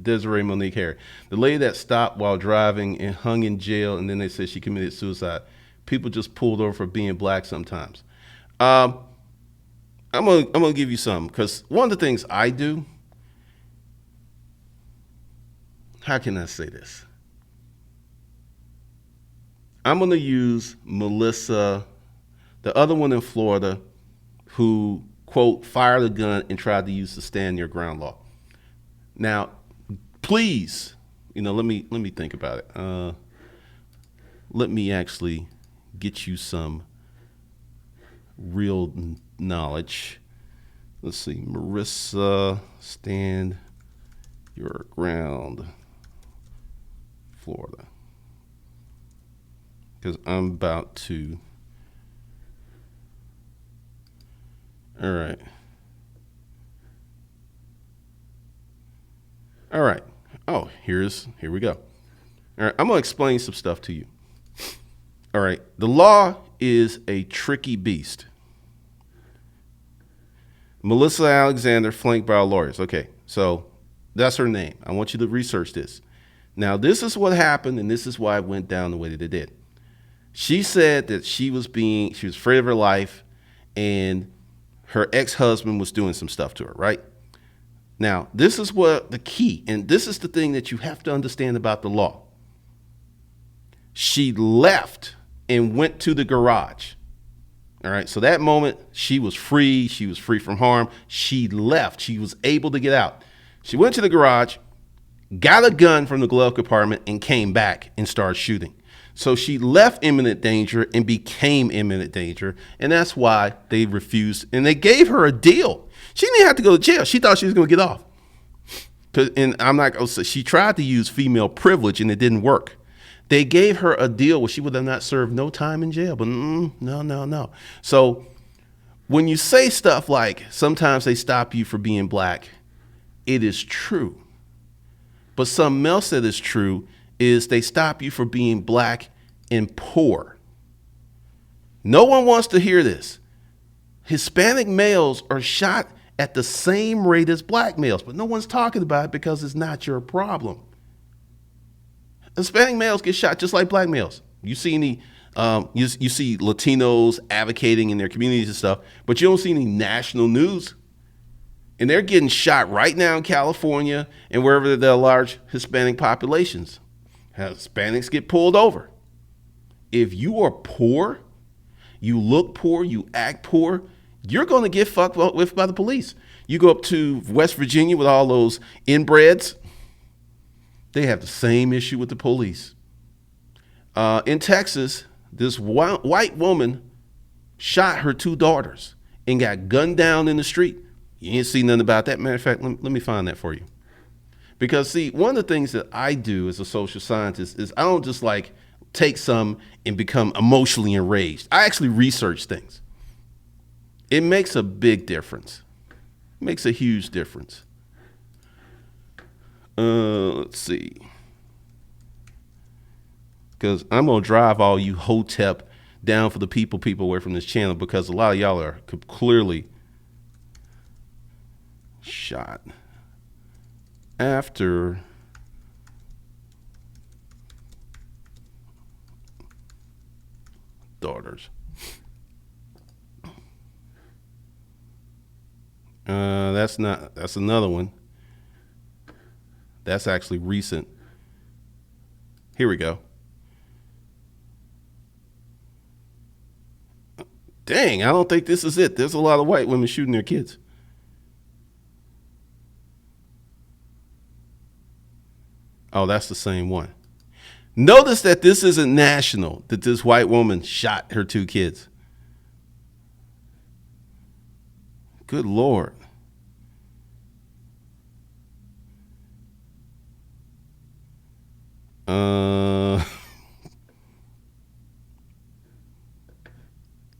Desiree Monique Harry. The lady that stopped while driving and hung in jail, and then they said she committed suicide. People just pulled over for being black sometimes. I'm gonna give you some, because one of the things I do, how can I say this? I'm gonna use Melissa, the other one in Florida, who, quote, fired a gun and tried to use the stand your ground law. Now, please, let me think about it. Let me actually get you some real knowledge. Let's see, Marissa, stand your ground, Florida, because I'm about to. All right. All right. Oh, here we go. All right, I'm gonna explain some stuff to you. All right, the law is a tricky beast. Melissa Alexander, flanked by lawyers. Okay, so that's her name. I want you to research this. Now, this is what happened, and this is why it went down the way that it did. She said that she was afraid of her life, and her ex-husband was doing some stuff to her, right? Now, this is what the key, and this is the thing that you have to understand about the law. She left and went to the garage. All right, so that moment, she was free. She was free from harm. She left. She was able to get out. She went to the garage, got a gun from the glove compartment, and came back and started shooting. So she left imminent danger and became imminent danger, and that's why they refused, and they gave her a deal. She didn't have to go to jail. She thought she was going to get off. And I'm not going to say, she tried to use female privilege, and it didn't work. They gave her a deal where she would have not served no time in jail, but no. So when you say stuff like, sometimes they stop you for being black, it is true. But something else that is true is they stop you for being black and poor. No one wants to hear this. Hispanic males are shot at the same rate as black males, but no one's talking about it because it's not your problem. Hispanic males get shot just like black males. You see you see Latinos advocating in their communities and stuff, but you don't see any national news. And they're getting shot right now in California and wherever there are large Hispanic populations. Hispanics get pulled over. If you are poor, you look poor, you act poor, you're going to get fucked with by the police. You go up to West Virginia with all those inbreds, they have the same issue with the police. In Texas, this white woman shot her two daughters and got gunned down in the street. You ain't see nothing about that. Matter of fact, let me find that for you. Because see, one of the things that I do as a social scientist is I don't just like take some and become emotionally enraged. I actually research things. It makes a big difference. It makes a huge difference. Let's see. because I'm going to drive all you hotep down for the people away from this channel, because a lot of y'all are clearly shot after daughters. That's another one. That's actually recent. Here we go. Dang, I don't think this is it. There's a lot of white women shooting their kids. Oh, that's the same one. Notice that this isn't national, that this white woman shot her 2 kids. Good Lord.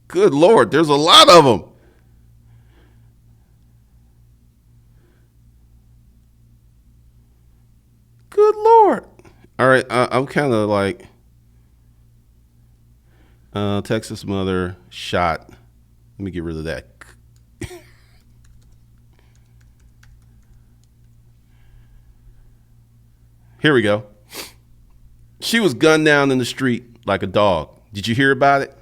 Good Lord, there's a lot of them. Good Lord. All right, I'm kind of like, Texas mother shot. Let me get rid of that. Here we go. She was gunned down in the street like a dog. Did you hear about it?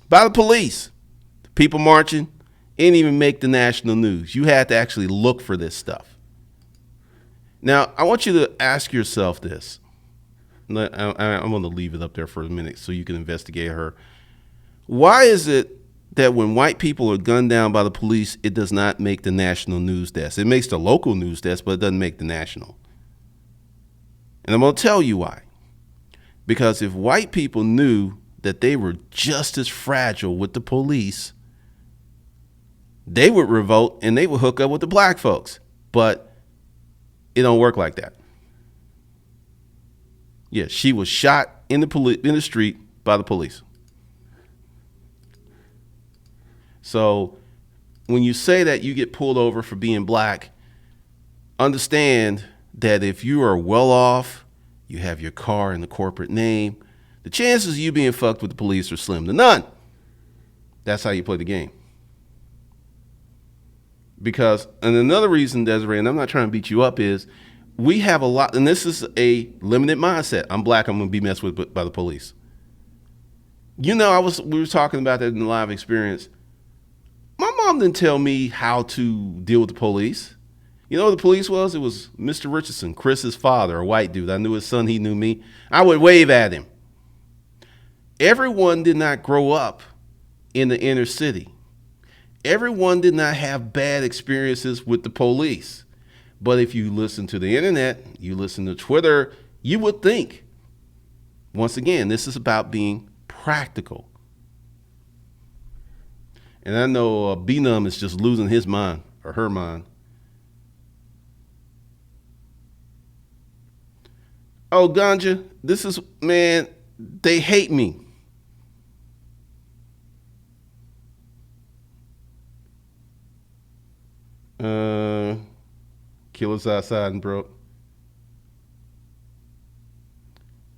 By the police. People marching. It didn't even make the national news. You had to actually look for this stuff. Now, I want you to ask yourself this. I'm going to leave it up there for a minute so you can investigate her. Why is it that when white people are gunned down by the police, it does not make the national news desk? It makes the local news desk, but it doesn't make the national. And I'm going to tell you why. Because if white people knew that they were just as fragile with the police, they would revolt and they would hook up with the black folks. But it don't work like that. Yeah, she was shot in the street by the police. So when you say that you get pulled over for being black, understand that if you are well off, you have your car in the corporate name, the chances of you being fucked with the police are slim to none. That's how you play the game. Because, and another reason, Desiree, and I'm not trying to beat you up, is we have a lot, and this is a limited mindset. I'm black, I'm going to be messed with by the police. You know, we were talking about that in the live experience. My mom didn't tell me how to deal with the police. You know what the police was? It was Mr. Richardson, Chris's father, a white dude. I knew his son, he knew me. I would wave at him. Everyone did not grow up in the inner city. Everyone did not have bad experiences with the police. But if you listen to the internet, you listen to Twitter, you would think, once again, this is about being practical. And I know B-Num is just losing his mind or her mind. Oh, Ganja, this is, man, they hate me. Killers outside and broke.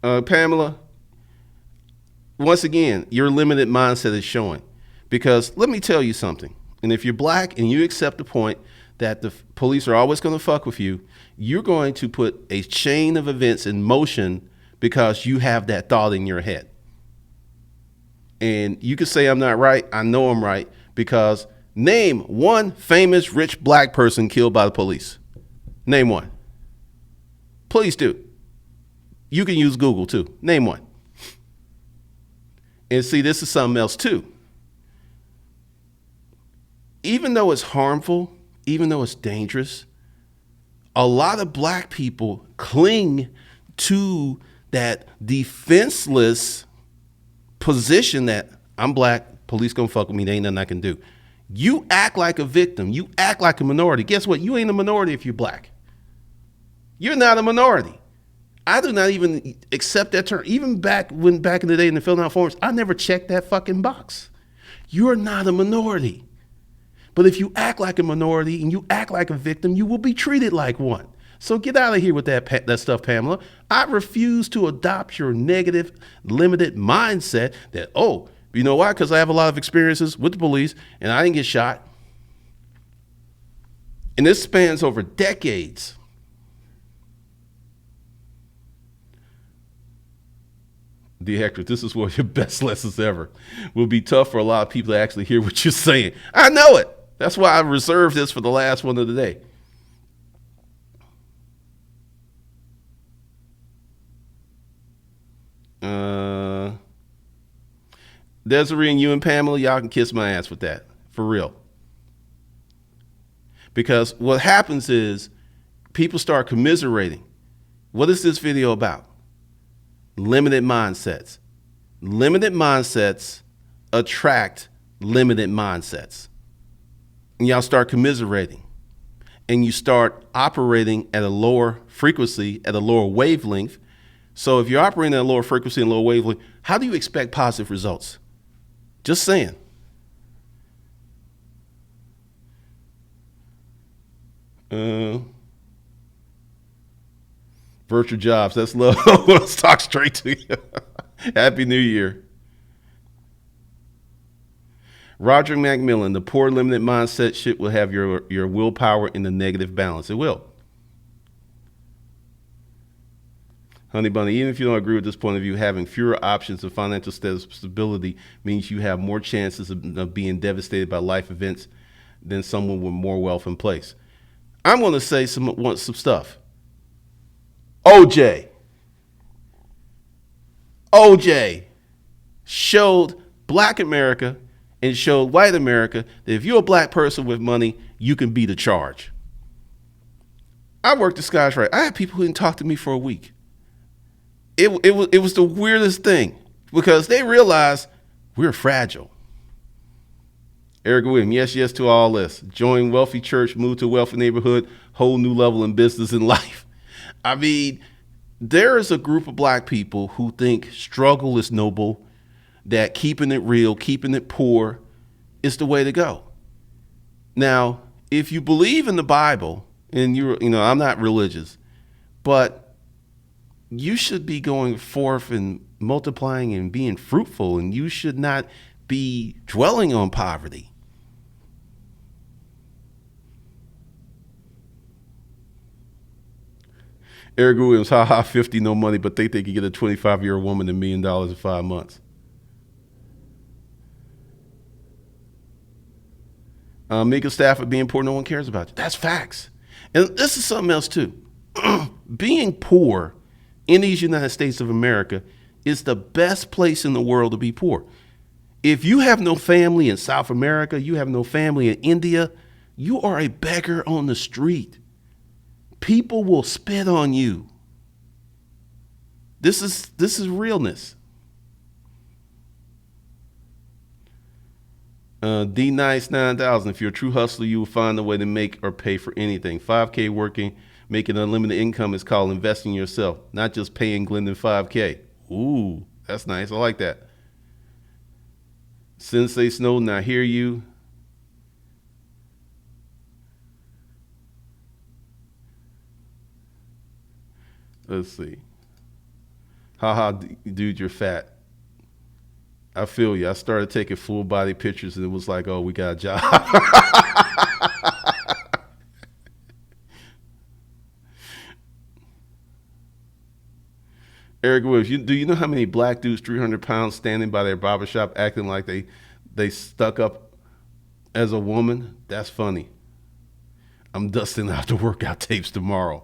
Pamela, once again, your limited mindset is showing. Because let me tell you something. And if you're black and you accept the point that the police are always going to fuck with you, you're going to put a chain of events in motion because you have that thought in your head. And you could say I'm not right. I know I'm right, because name one famous rich black person killed by the police. Name one. Please do. You can use Google too. Name one. And see, this is something else too. Even though it's harmful, even though it's dangerous, a lot of black people cling to that defenseless position that I'm black, police gonna fuck with me, there ain't nothing I can do. You act like a victim. You act like a minority. Guess what? You ain't a minority if you're black. You're not a minority. I do not even accept that term. Even back in the day in the filling out forms, I never checked that fucking box. You're not a minority. But if you act like a minority and you act like a victim, you will be treated like one. So get out of here with that stuff, Pamela. I refuse to adopt your negative, limited mindset that, oh, you know why? Because I have a lot of experiences with the police and I didn't get shot. And this spans over decades. D. Hector, this is one of your best lessons ever. Will be tough for a lot of people to actually hear what you're saying. I know it. That's why I reserved this for the last one of the day. Desiree and you and Pamela, y'all can kiss my ass with that. For real. Because what happens is people start commiserating. What is this video about? Limited mindsets. Limited mindsets attract limited mindsets. And y'all start commiserating. And you start operating at a lower frequency, at a lower wavelength. So if you're operating at a lower frequency and lower wavelength, how do you expect positive results? Just saying. Virtual jobs. That's love. Let's talk straight to you. Happy New Year. Roger Macmillan, the poor limited mindset shit will have your willpower in the negative balance. It will. Honey Bunny, even if you don't agree with this point of view, having fewer options of financial stability means you have more chances of being devastated by life events than someone with more wealth in place. I'm going to say some stuff. OJ showed black America and showed white America that if you're a black person with money, you can beat a charge. I worked at Skies Right. I had people who didn't talk to me for a week. It was the weirdest thing because they realized we're fragile. Eric William, yes to all this. Join wealthy church, move to a wealthy neighborhood, whole new level in business and life. I mean, there is a group of black people who think struggle is noble, that keeping it real, keeping it poor is the way to go. Now, if you believe in the Bible, and I'm not religious, but you should be going forth and multiplying and being fruitful, and you should not be dwelling on poverty. Eric Williams, 50, no money, but they think you get a 25-year-old woman $1 million in 5 months. Mika Stafford, being poor, no one cares about you. That's facts. And this is something else too. Being poor in these United States of America is the best place in the world to be poor. If you have no family in South America, you have no family in India, you are a beggar on the street. People will spit on you. This is realness. D Nice 9000. If you're a true hustler, you will find a way to make or pay for anything. 5K working, making unlimited income is called investing in yourself, not just paying Glendon 5K. Ooh, that's nice. I like that. Sensei Snowden, I hear you. Let's see. Haha, dude, you're fat. I feel you. I started taking full body pictures and it was like, oh, we got a job. Eric Williams, do you know how many black dudes, 300 pounds, standing by their barbershop acting like they stuck up as a woman? That's funny. I'm dusting out the workout tapes tomorrow.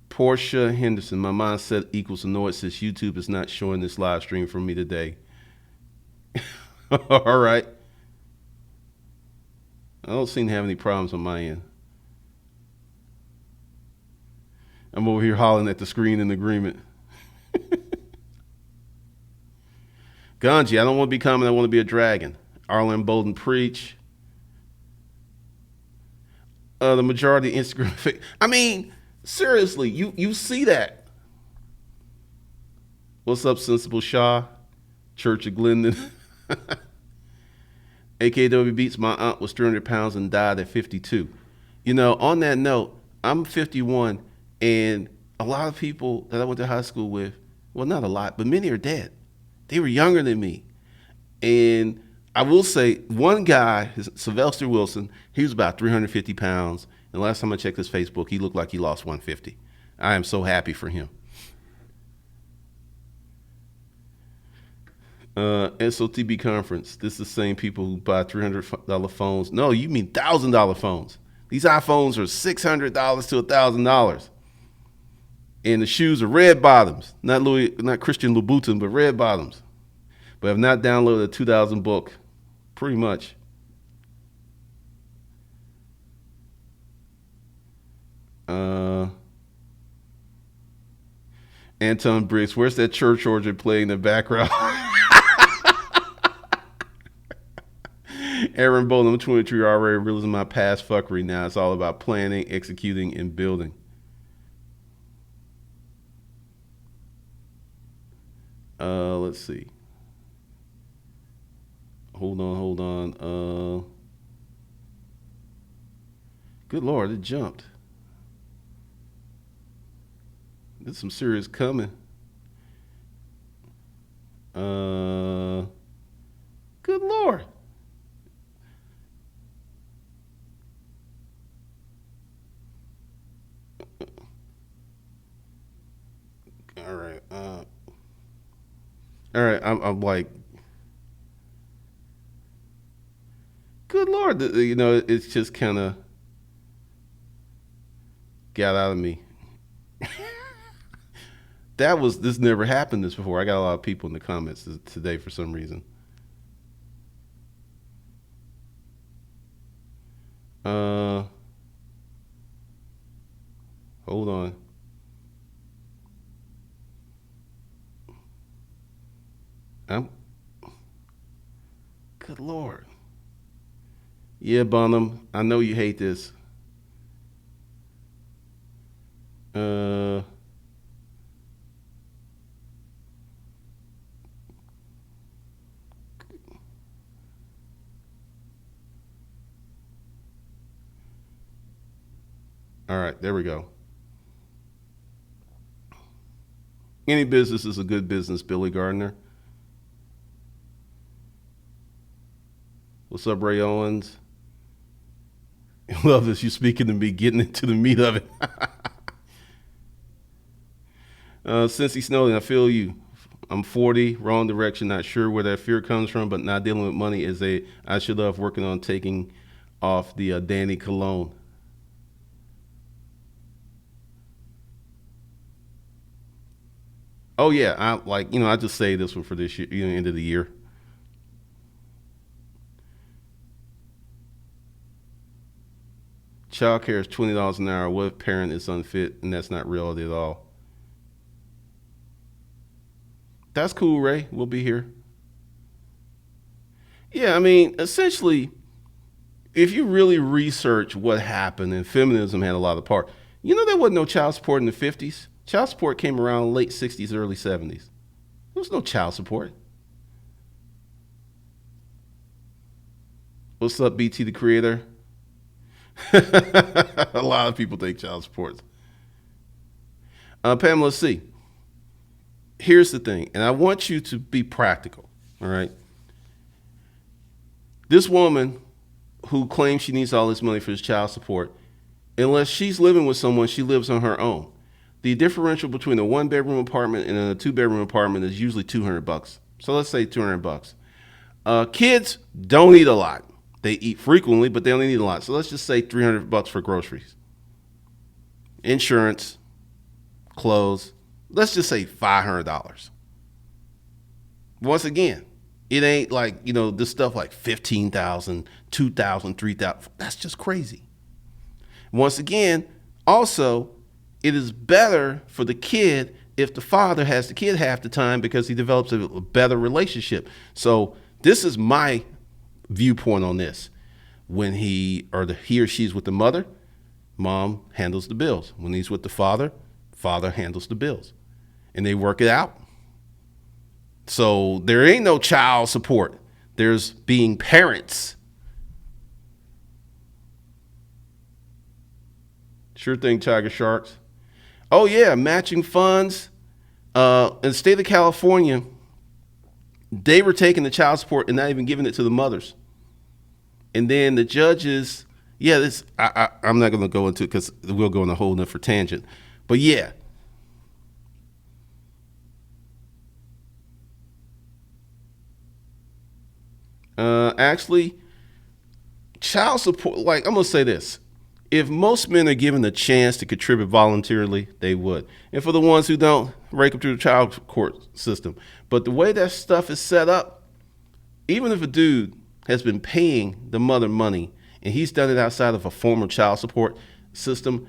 Portia Henderson, my mindset equals annoyed since YouTube is not showing this live stream for me today. All right. I don't seem to have any problems on my end. I'm over here hollering at the screen in agreement. Ganji, I don't want to be common, I want to be a dragon. Arlen Bolden, preach. The majority of Instagram. I mean, seriously, you see that. What's up, Sensible Shaw? Church of Glendon. AKW Beats, my aunt was 300 pounds and died at 52. On that note, I'm 51, and a lot of people that I went to high school with, well, not a lot, but many are dead. They were younger than me. And I will say, one guy, Sylvester Wilson, he was about 350 pounds. And last time I checked his Facebook, he looked like he lost 150. I am so happy for him. SOTB conference. This is the same people who buy $300 phones. No, you mean $1,000 phones. These iPhones are $600 to $1,000. And the shoes are red bottoms. Not Christian Louboutin, but red bottoms. But have not downloaded a 2000 book. Pretty much. Anton Briggs, where's that church organ playing in the background? Aaron Bowling, I'm 23, already realizing my past fuckery now. It's all about planning, executing, and building. Let's see. Hold on. Good Lord, it jumped. There's some serious coming. Good Lord. All right. All right. I'm like, good Lord. It's just kind of got out of me. This never happened this before. I got a lot of people in the comments today for some reason. Hold on. Good Lord. Yeah, Bonham, I know you hate this. All right, there we go. Any business is a good business, Billy Gardner. What's up, Ray Owens? Love this. You speaking to me, getting into the meat of it. Cincy Snowden, I feel you. I'm 40, wrong direction, not sure where that fear comes from, but not dealing with money is I should love working on taking off the Danny Cologne. Oh yeah, I just say this one for this year, end of the year. Child care is $20 an hour. What if parent is unfit and that's not reality at all? That's cool, Ray. We'll be here. Yeah, I mean, essentially, if you really research what happened, and feminism had a lot of part, there wasn't no child support in the 50s. Child support came around late 60s, early 70s. There was no child support. What's up, BT the Creator? A lot of people think child support. Pamela C. Here's the thing, and I want you to be practical, all right? This woman who claims she needs all this money for this child support, unless she's living with someone, she lives on her own. The differential between a 1-bedroom apartment and a 2-bedroom apartment is usually $200. So let's say $200. Kids don't eat a lot. They eat frequently, but they only need a lot. So let's just say $300 for groceries, insurance, clothes. Let's just say $500. Once again, it ain't like, this stuff like $15,000, $2,000, $3,000. That's just crazy. Once again, also, it is better for the kid if the father has the kid half the time because he develops a better relationship. So this is my viewpoint on this. When he or she's with the mother, mom handles the bills. When he's with the father, father handles the bills. And they work it out. So there ain't no child support. There's being parents. Sure thing, Tiger Sharks. Oh yeah, matching funds. In the state of California, they were taking the child support and not even giving it to the mothers. And then the judges, yeah, this I'm not going to go into it because we'll go on a whole nother tangent. But yeah, actually, child support. Like I'm going to say this: if most men are given the chance to contribute voluntarily, they would. And for the ones who don't, rake them through the child court system. But the way that stuff is set up, even if a dude has been paying the mother money and he's done it outside of a formal child support system,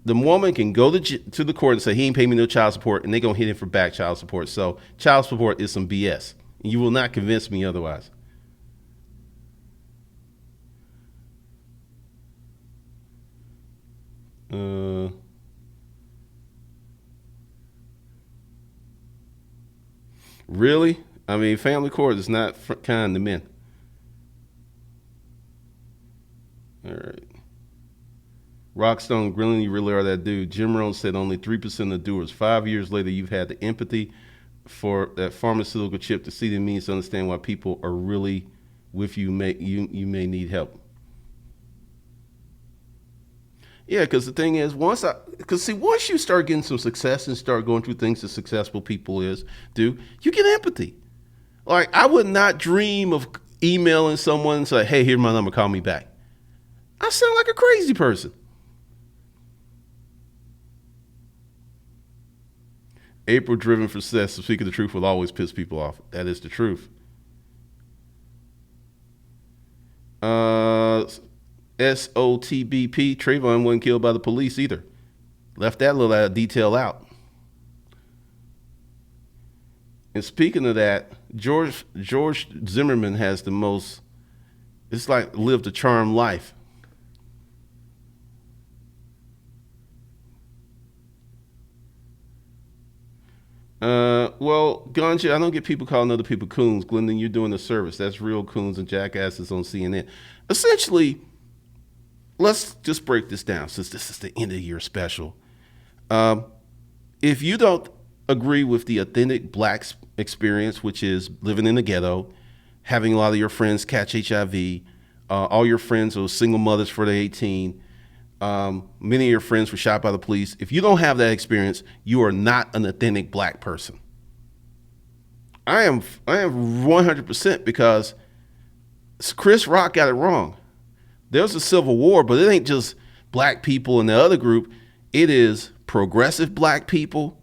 the woman can go to the court and say, he ain't paying me no child support, and they're going to hit him for back child support. So child support is some BS. You will not convince me otherwise. Uh, really? I mean, family court is not kind to men. All right. Rockstone grilling, you really are that dude. Jim Rohn said only 3% of doers. 5 years later, you've had the empathy for that pharmaceutical chip to see the means to understand why people are really with you. You may need help. Yeah, because the thing is, once you start getting some success and start going through things that successful people do, you get empathy. Like I would not dream of emailing someone and say, "Hey, here's my number, call me back." I sound like a crazy person. April driven for success. Speaking the truth will always piss people off. That is the truth. Uh, SOTBP. Trayvon wasn't killed by the police either. Left that little detail out. And speaking of that, George Zimmerman has the most. It's like lived a charmed life. Well, Ganja, I don't get people calling other people coons. Glendon, you're doing a service. That's real coons and jackasses on CNN. Essentially, let's just break this down since this is the end of the year special. Um, if you don't agree with the authentic black experience, which is living in the ghetto, having a lot of your friends catch HIV, all your friends are single mothers for the 18, many of your friends were shot by the police. If you don't have that experience, you are not an authentic black person. I am 100% because Chris Rock got it wrong. There's a civil war, but it ain't just black people in the other group. It is progressive black people.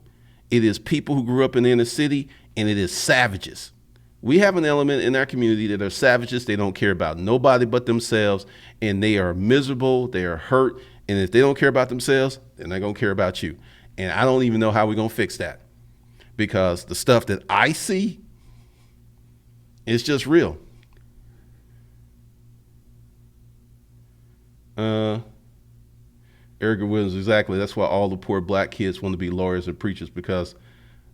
It is people who grew up in the inner city, and it is savages. We have an element in our community that are savages. They don't care about nobody but themselves, and they are miserable. They are hurt. And if they don't care about themselves, they're not going to care about you. And I don't even know how we're going to fix that because the stuff that I see is just real. Uh, Erica Williams, exactly. That's why all the poor black kids want to be lawyers and preachers because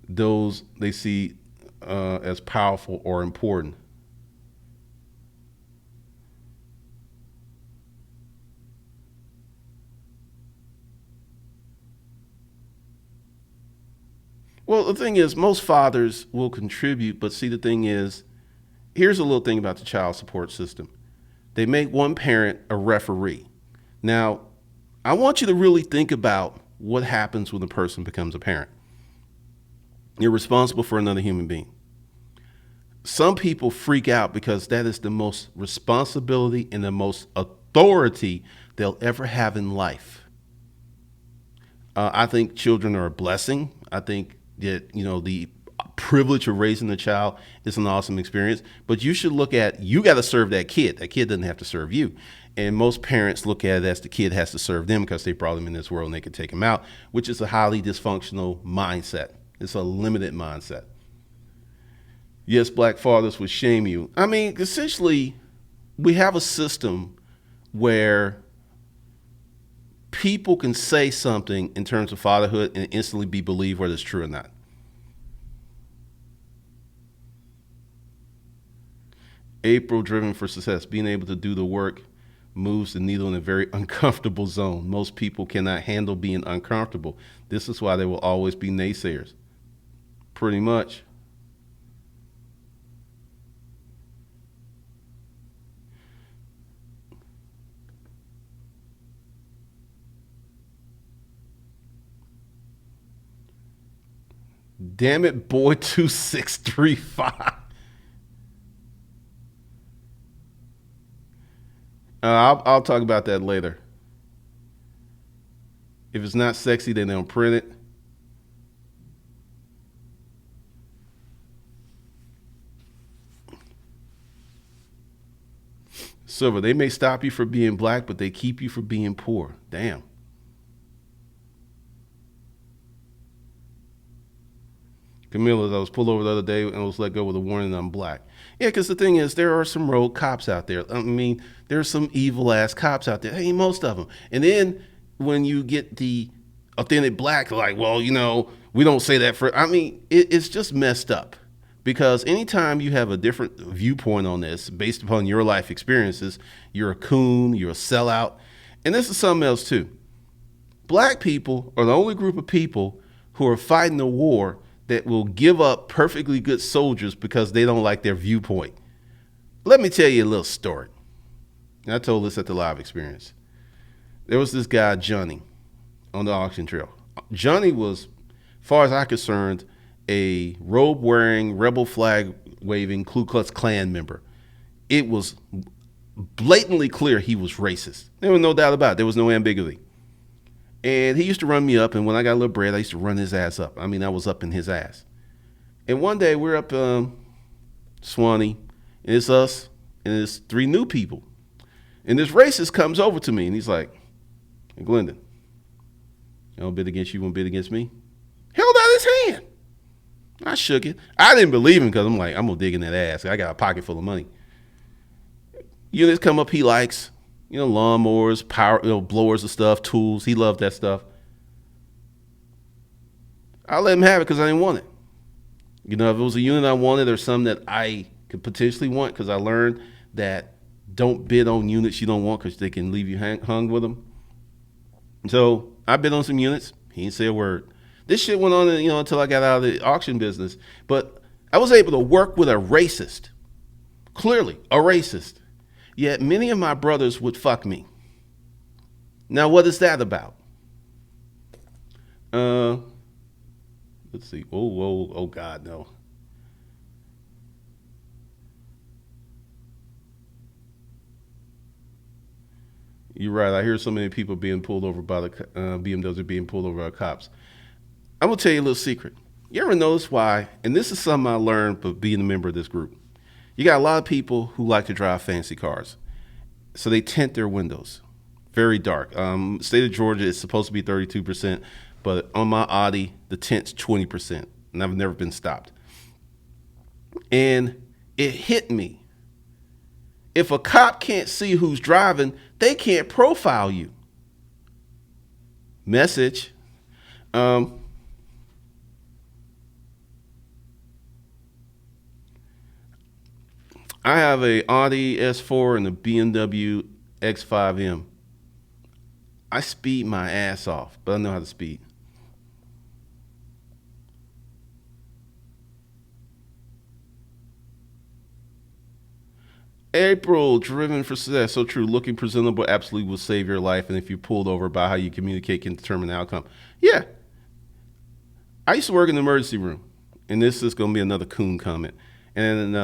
those they see as powerful or important. Well, the thing is, most fathers will contribute, but see, the thing is, here's a little thing about the child support system. They make one parent a referee. Now, I want you to really think about what happens when a person becomes a parent. You're responsible for another human being. Some people freak out because that is the most responsibility and the most authority they'll ever have in life. I think children are a blessing. I think that, the privilege of raising a child is an awesome experience, but you should look at, you got to serve that kid. That kid doesn't have to serve you. And most parents look at it as the kid has to serve them because they brought him in this world and they can take him out, which is a highly dysfunctional mindset. It's a limited mindset. Yes, black fathers would shame you. I mean, essentially, we have a system where people can say something in terms of fatherhood and instantly be believed whether it's true or not. April, driven for success. Being able to do the work moves the needle in a very uncomfortable zone. Most people cannot handle being uncomfortable. This is why there will always be naysayers. Pretty much. Damn it, boy, 2635. I'll talk about that later. If it's not sexy, then they don't print it. Silver, they may stop you from being black, but they keep you from being poor. Damn. Camilla, I was pulled over the other day and I was let go with a warning I'm black. Yeah, because the thing is, there are some rogue cops out there. I mean, there's some evil ass cops out there. Hey, most of them. And then when you get the authentic black, like, well, we don't say that for. I mean, it's just messed up. Because anytime you have a different viewpoint on this based upon your life experiences, you're a coon, you're a sellout. And this is something else too. Black people are the only group of people who are fighting a war that will give up perfectly good soldiers because they don't like their viewpoint. Let me tell you a little story. And I told this at the live experience. There was this guy, Johnny, on the auction trail. Johnny was, as far as I'm concerned, a robe-wearing, rebel flag-waving Ku Klux Klan member. It was blatantly clear he was racist. There was no doubt about it. There was no ambiguity. And he used to run me up, and when I got a little bread, I used to run his ass up. I mean, I was up in his ass. And one day, we're up Swanee, and it's us, and it's 3 new people. And this racist comes over to me, and he's like, hey, Glendon, I don't bid against you, won't bid against me? Held out his hand. I shook it. I didn't believe him because I'm like, I'm going to dig in that ass. I got a pocket full of money. Units come up he likes, lawnmowers, power, blowers and stuff, tools. He loved that stuff. I let him have it because I didn't want it. If it was a unit I wanted or something that I could potentially want, because I learned that don't bid on units you don't want because they can leave you hung with them. So I bid on some units. He didn't say a word. This shit went on, until I got out of the auction business. But I was able to work with a racist. Clearly, a racist. Yet many of my brothers would fuck me. Now, what is that about? Let's see. Oh, God, no. You're right. I hear so many people being pulled over by the BMWs being pulled over by cops. I'm going to tell you a little secret. You ever notice why, and this is something I learned by being a member of this group. You got a lot of people who like to drive fancy cars. So they tint their windows. Very dark. State of Georgia is supposed to be 32%, but on my Audi, the tint's 20%, and I've never been stopped. And it hit me. If a cop can't see who's driving, they can't profile you. Message. I have a Audi S4 and a BMW X5M. I speed my ass off, but I know how to speed. April, driven for success. So true. Looking presentable absolutely will save your life. And if you're pulled over by how you communicate can determine the outcome. Yeah. I used to work in the emergency room. And this is going to be another coon comment. And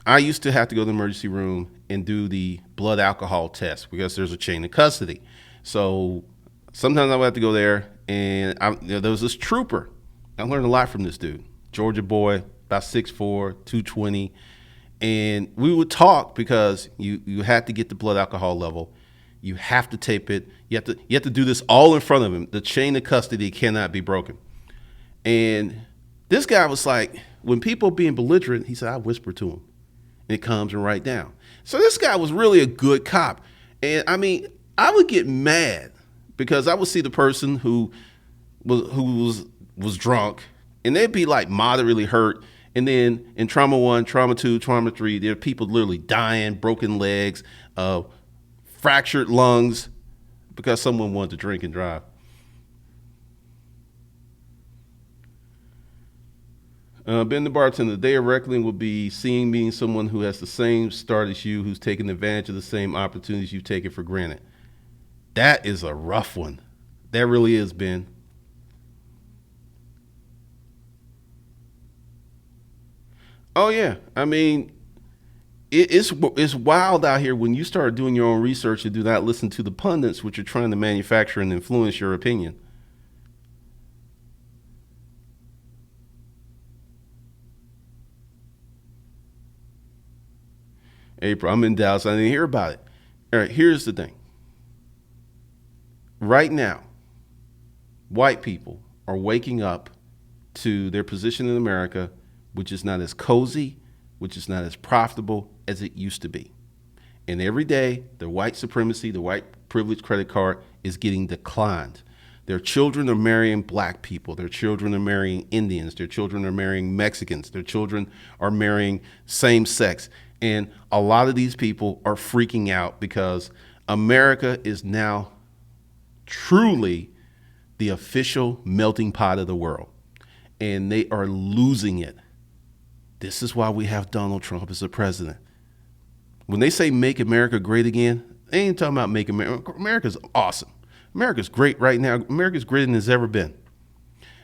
I used to have to go to the emergency room and do the blood alcohol test because there's a chain of custody. So sometimes I would have to go there, and there was this trooper. I learned a lot from this dude, Georgia boy, about 6'4", 220. And we would talk because you had to get the blood alcohol level. You have to tape it. You have to do this all in front of him. The chain of custody cannot be broken. And this guy was like, when people being belligerent, he said, I whisper to him. And it comes and write down. So this guy was really a good cop. And I mean, I would get mad because I would see the person who was drunk, and they'd be like moderately hurt, And then in trauma 1, trauma 2, trauma 3, there are people literally dying, broken legs, fractured lungs because someone wanted to drink and drive. Ben the bartender, the day of reckoning will be meeting someone who has the same start as you, who's taking advantage of the same opportunities you've taken for granted. That is a rough one. That really is, Ben. Oh yeah, I mean, it's wild out here when you start doing your own research and do not listen to the pundits, which are trying to manufacture and influence your opinion. April, I'm in Dallas. I didn't hear about it. All right, here's the thing. Right now, white people are waking up to their position in America, which is not as cozy, which is not as profitable as it used to be. And every day, the white supremacy, the white privilege credit card is getting declined. Their children are marrying black people. Their children are marrying Indians. Their children are marrying Mexicans. Their children are marrying same sex. And a lot of these people are freaking out because America is now truly the official melting pot of the world. And they are losing it. This is why we have Donald Trump as the president. When they say make America great again, they ain't talking about make America. America's awesome. America's great right now. America's greater than it's ever been.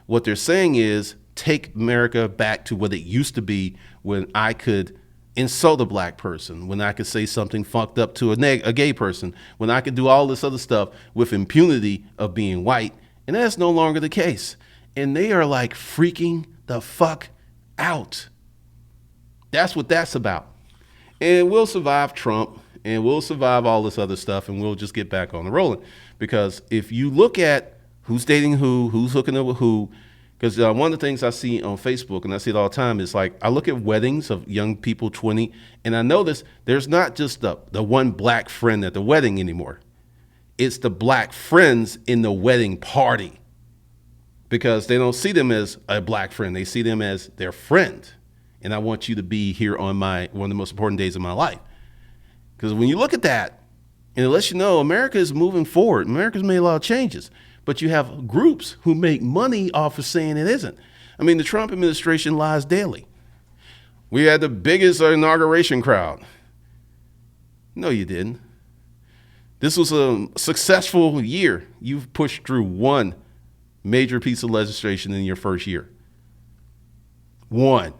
What they're saying is take America back to what it used to be when I could insult a black person, when I could say something fucked up to a gay person, when I could do all this other stuff with impunity of being white. And that's no longer the case. And they are like freaking the fuck out. That's what that's about. And we'll survive Trump and we'll survive all this other stuff and we'll just get back on the rolling. Because if you look at who's dating who's hooking up with who, because one of the things I see on Facebook, and I see it all the time, is like I look at weddings of young people, 20, and I notice there's not just the one black friend at the wedding anymore. It's the black friends in the wedding party because they don't see them as a black friend. They see them as their friend. And I want you to be here on one of the most important days of my life. Because when you look at that, and it lets you know America is moving forward. America's made a lot of changes. But you have groups who make money off of saying it isn't. I mean, the Trump administration lies daily. We had the biggest inauguration crowd. No, you didn't. This was a successful year. You've pushed through one major piece of legislation in your first year. One.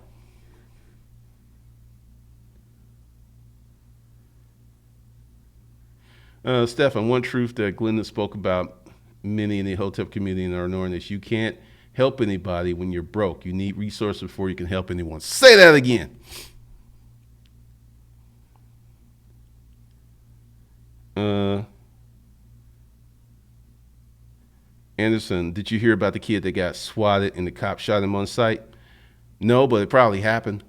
Stefan, one truth that Glenda spoke about many in the Hotep community are knowing is you can't help anybody when you're broke. You need resources before you can help anyone. Say that again. Anderson, did you hear about the kid that got swatted and the cop shot him on sight? No, but it probably happened.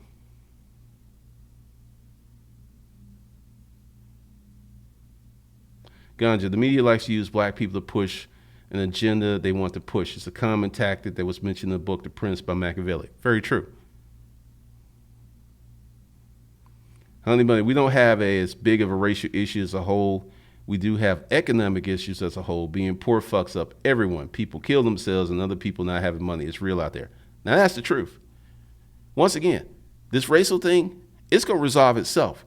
Ganja, the media likes to use black people to push an agenda they want to push. It's a common tactic that was mentioned in the book The Prince by Machiavelli. Very true. Honey Bunny, we don't have as big of a racial issue as a whole. We do have economic issues as a whole. Being poor fucks up everyone. People kill themselves and other people not having money. It's real out there. Now that's the truth. Once again, this racial thing, it's going to resolve itself.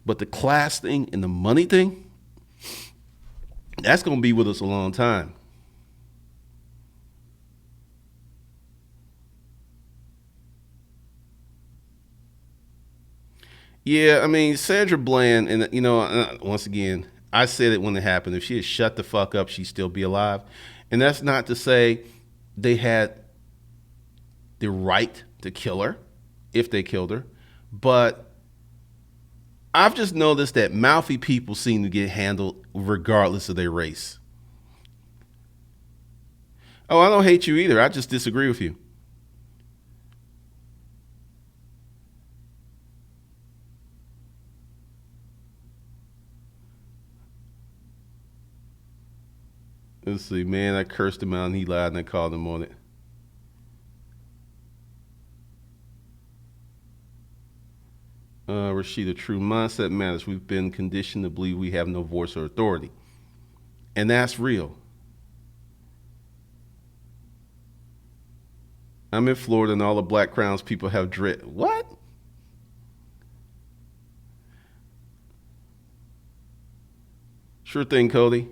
But the class thing and the money thing, that's going to be with us a long time. Yeah, I mean, Sandra Bland, and once again, I said it when it happened. If she had shut the fuck up, she'd still be alive. And that's not to say they had the right to kill her if they killed her. But I've just noticed that mouthy people seem to get handled regardless of their race. Oh, I don't hate you either. I just disagree with you. Let's see, man, I cursed him out and he lied and I called him on it. Rashida, true mindset matters. We've been conditioned to believe we have no voice or authority. And that's real. I'm in Florida and all the black crowns people have dread. What? Sure thing, Cody.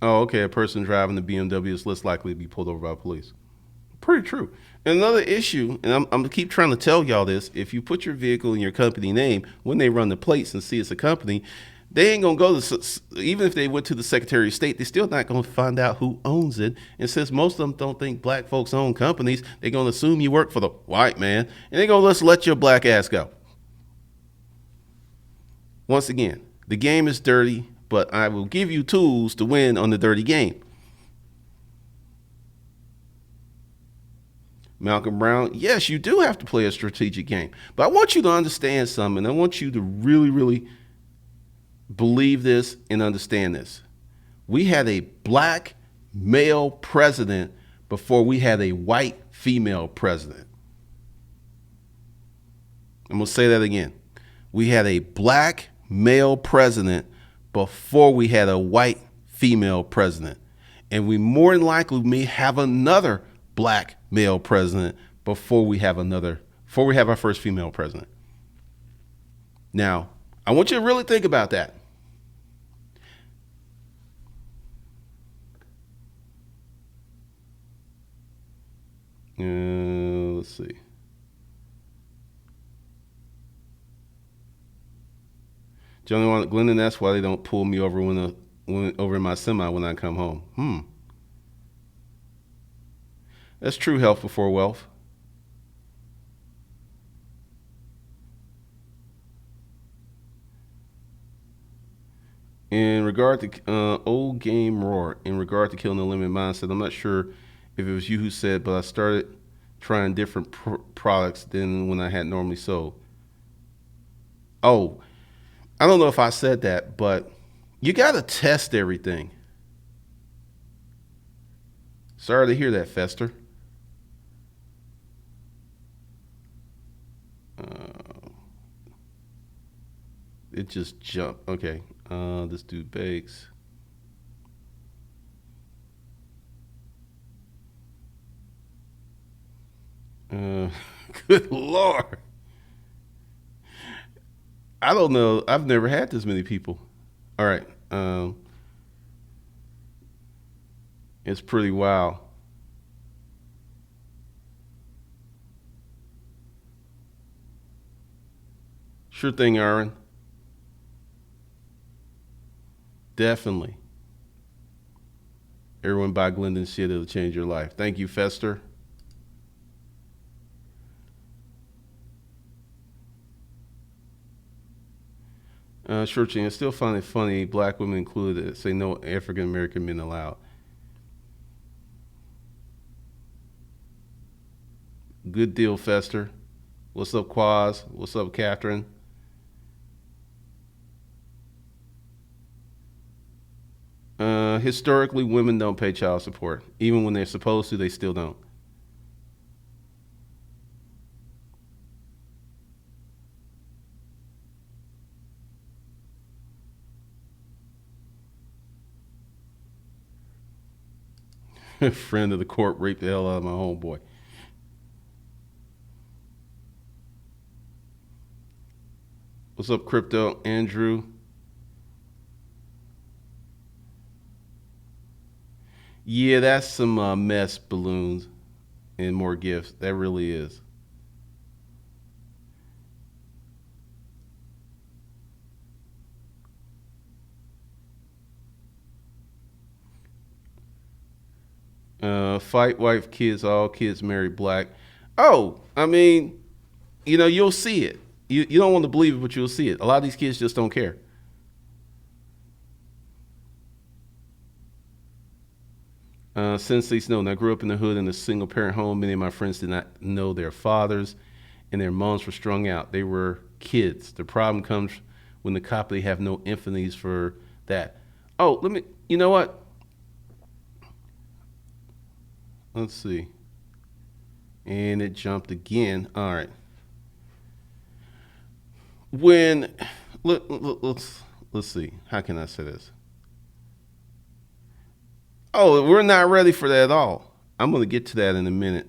Oh, okay. A person driving the BMW is less likely to be pulled over by police. Pretty true. Another issue, and I'm gonna keep trying to tell y'all this: if you put your vehicle in your company name, when they run the plates and see it's a company, they ain't gonna go to, even if they went to the Secretary of State, they're still not gonna find out who owns it. And since most of them don't think black folks own companies, they're gonna assume you work for the white man, and they're gonna just let your black ass go. Once again, the game is dirty, but I will give you tools to win on the dirty game. Malcolm Brown, yes, you do have to play a strategic game. But I want you to understand something. I want you to really, really believe this and understand this. We had a black male president before we had a white female president. I'm going to say that again. We had a black male president before we had a white female president. And we more than likely may have another black male president before we have our first female president. Now, I want you to really think about that. Let's see. Johnny Glendon, that's why they don't pull me over when over in my semi when I come home. That's true, health before wealth. In regard to old game roar, in regard to killing the limit mindset, I'm not sure if it was you who said, but I started trying different products than when I had normally sold. Oh, I don't know if I said that, but you got to test everything. Sorry to hear that, Fester. It just jumped. Okay. This dude bakes. Good Lord. I don't know. I've never had this many people. All right. It's pretty wild. Sure thing, Aaron. Definitely. Everyone buy Glendon shit. It'll change your life. Thank you, Fester. Sure, Ching. I still find it funny, black women included, that say no African American men allowed. Good deal, Fester. What's up, Quaz? What's up, Catherine? Historically, women don't pay child support. Even when they're supposed to, they still don't. Friend of the court raped the hell out of my homeboy. What's up, Crypto? Andrew? Yeah, that's some mess balloons and more gifts. That really is. Fight, wife, kids, all kids married black. Oh, I mean, you'll see it. You don't want to believe it, but you'll see it. A lot of these kids just don't care. Sensei Snow. I grew up in the hood in a single parent home. Many of my friends did not know their fathers, and their moms were strung out. They were kids. The problem comes when the cop they have no empathies for that. Oh, you know what? let's see. And it jumped again. All right. When let's see. How can I say this? Oh, we're not ready for that at all. I'm going to get to that in a minute.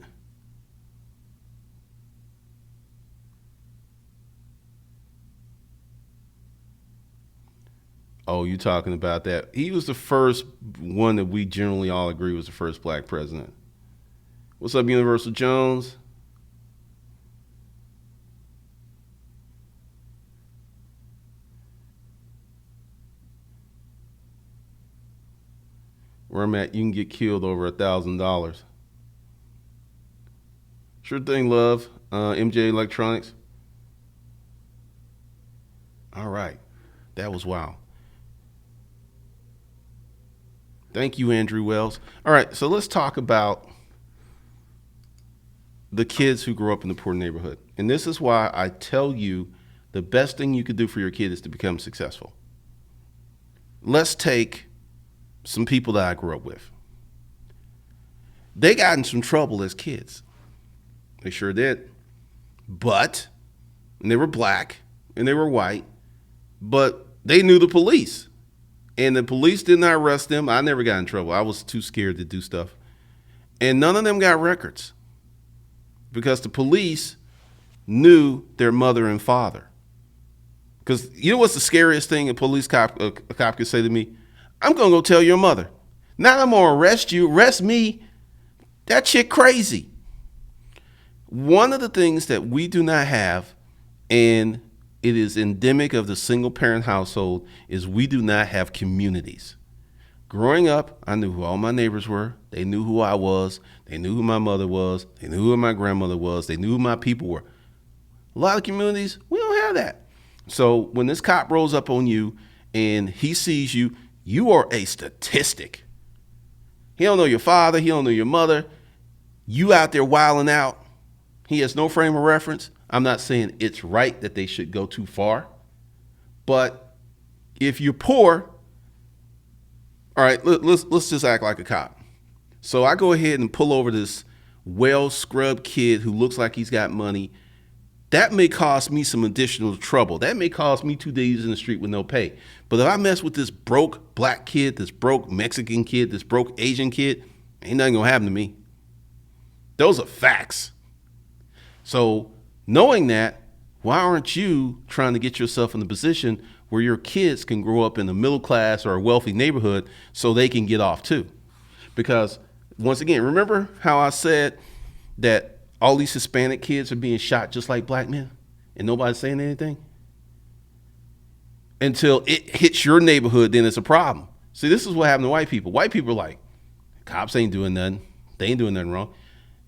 Oh, you talking about that? He was the first one that we generally all agree was the first black president. What's up, Universal Jones? Where I'm at, you can get killed over $1,000. Sure thing, love. MJ Electronics. All right, that was wow. Thank you, Andrew Wells. All right, so let's talk about the kids who grow up in the poor neighborhood. And this is why I tell you the best thing you could do for your kid is to become successful. Let's take some people that I grew up with. They got in some trouble as kids. They sure did. But, and they were black and they were white, but they knew the police. And the police did not arrest them. I never got in trouble. I was too scared to do stuff. And none of them got records because the police knew their mother and father. Because you know what's the scariest thing a cop could say to me? I'm going to go tell your mother. Not I'm going to arrest you. Arrest me. That shit crazy. One of the things that we do not have, and it is endemic of the single parent household, is we do not have communities. Growing up, I knew who all my neighbors were. They knew who I was. They knew who my mother was. They knew who my grandmother was. They knew who my people were. A lot of communities, we don't have that. So when this cop rolls up on you and he sees you, you are a statistic. He don't know your father. He don't know your mother. You out there wilding out. He has no frame of reference. I'm not saying it's right that they should go too far. But if you're poor, all right, let's just act like a cop. So I go ahead and pull over this well-scrubbed kid who looks like he's got money. That may cost me some additional trouble. That may cost me 2 days in the street with no pay. But if I mess with this broke black kid, this broke Mexican kid, this broke Asian kid, ain't nothing gonna happen to me. Those are facts. So knowing that, why aren't you trying to get yourself in a position where your kids can grow up in a middle class or a wealthy neighborhood so they can get off too? Because once again, remember how I said that all these Hispanic kids are being shot just like black men and nobody's saying anything? Until it hits your neighborhood, then it's a problem. See, this is what happened to white people. White people are like, cops ain't doing nothing. They ain't doing nothing wrong.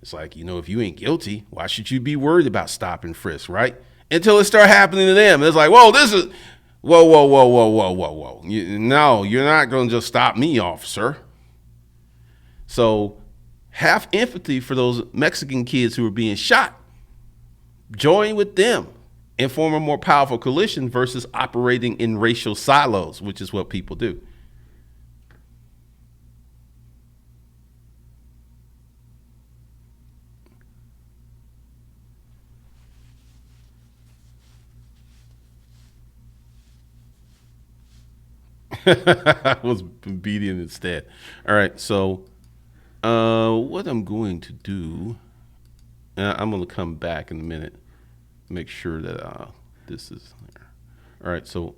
It's like, if you ain't guilty, why should you be worried about stop and frisk, right? Until it start happening to them. It's like, whoa, whoa. No, you're not going to just stop me, officer. So have empathy for those Mexican kids who are being shot. Join with them and form a more powerful coalition versus operating in racial silos, which is what people do. I was obedient instead. All right, so what I'm going to do, I'm going to come back in a minute, make sure that this is there. All right, so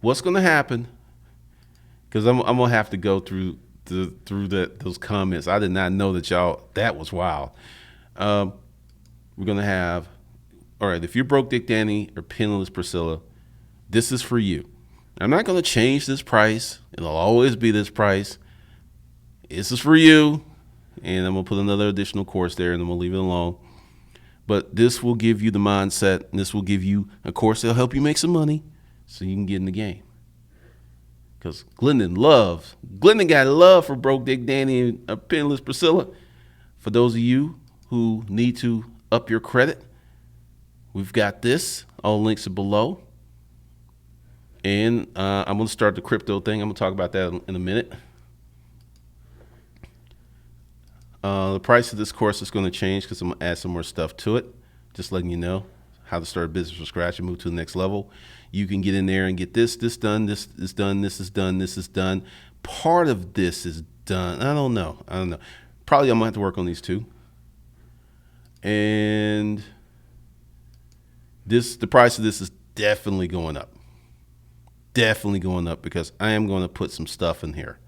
what's going to happen? Because I'm going to have to go through those comments. I did not know that was wild. We're going to have, all right, if you're broke Dick Danny or penniless Priscilla, this is for you. I'm not going to change this price. It'll always be this price. This is for you. And I'm going to put another additional course there and I'm going to leave it alone. But this will give you the mindset, and this will give you a course that'll help you make some money so you can get in the game. Because Glendon got love for broke Dick Danny and penniless Priscilla. For those of you who need to up your credit, we've got this. All links are below. And I'm going to start the crypto thing. I'm going to talk about that in a minute. The price of this course is going to change because I'm going to add some more stuff to it. Just letting you know how to start a business from scratch and move to the next level. You can get in there and get this done, this is done, this is done, this is done. Part of this is done. I don't know. Probably I'm going to have to work on these two. And the price of this is definitely going up. Definitely going up because I am going to put some stuff in here.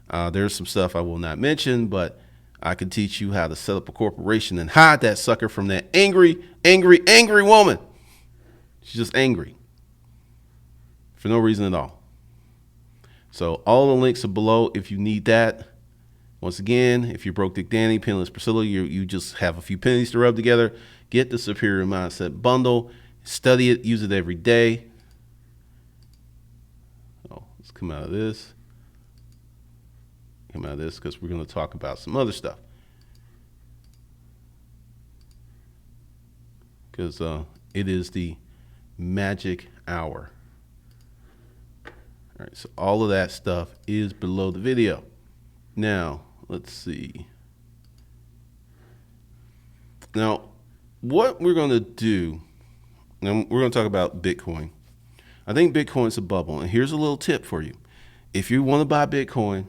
There's some stuff I will not mention, but I can teach you how to set up a corporation and hide that sucker from that angry woman. She's just angry for no reason at all. So all the links are below if you need that. Once again, if you're broke Dick Danny, penniless Priscilla, you just have a few pennies to rub together, get the Superior Mindset Bundle, study it, use it every day. Oh, let's come out of this. Come out of this because we're going to talk about some other stuff. Because it is the magic hour. All right, so all of that stuff is below the video. Now, let's see. Now, what we're going to do, now we're going to talk about Bitcoin. I think Bitcoin's a bubble, and here's a little tip for you. If you want to buy Bitcoin,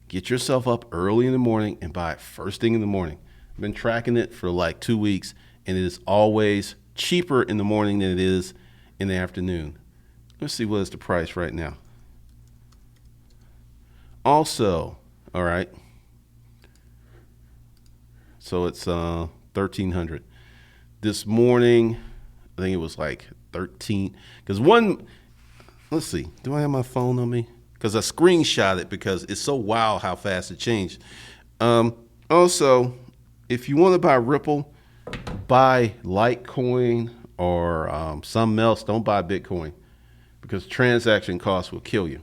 get yourself up early in the morning and buy it first thing in the morning. I've been tracking it for like 2 weeks, and it is always cheaper in the morning than it is in the afternoon. Let's see what is the price right now. Also, all right, so it's 1,300. This morning, I think it was like 13. Because let's see, do I have my phone on me? Because I screenshot it because it's so wild how fast it changed. Also, if you want to buy Ripple, buy Litecoin or something else. Don't buy Bitcoin because transaction costs will kill you.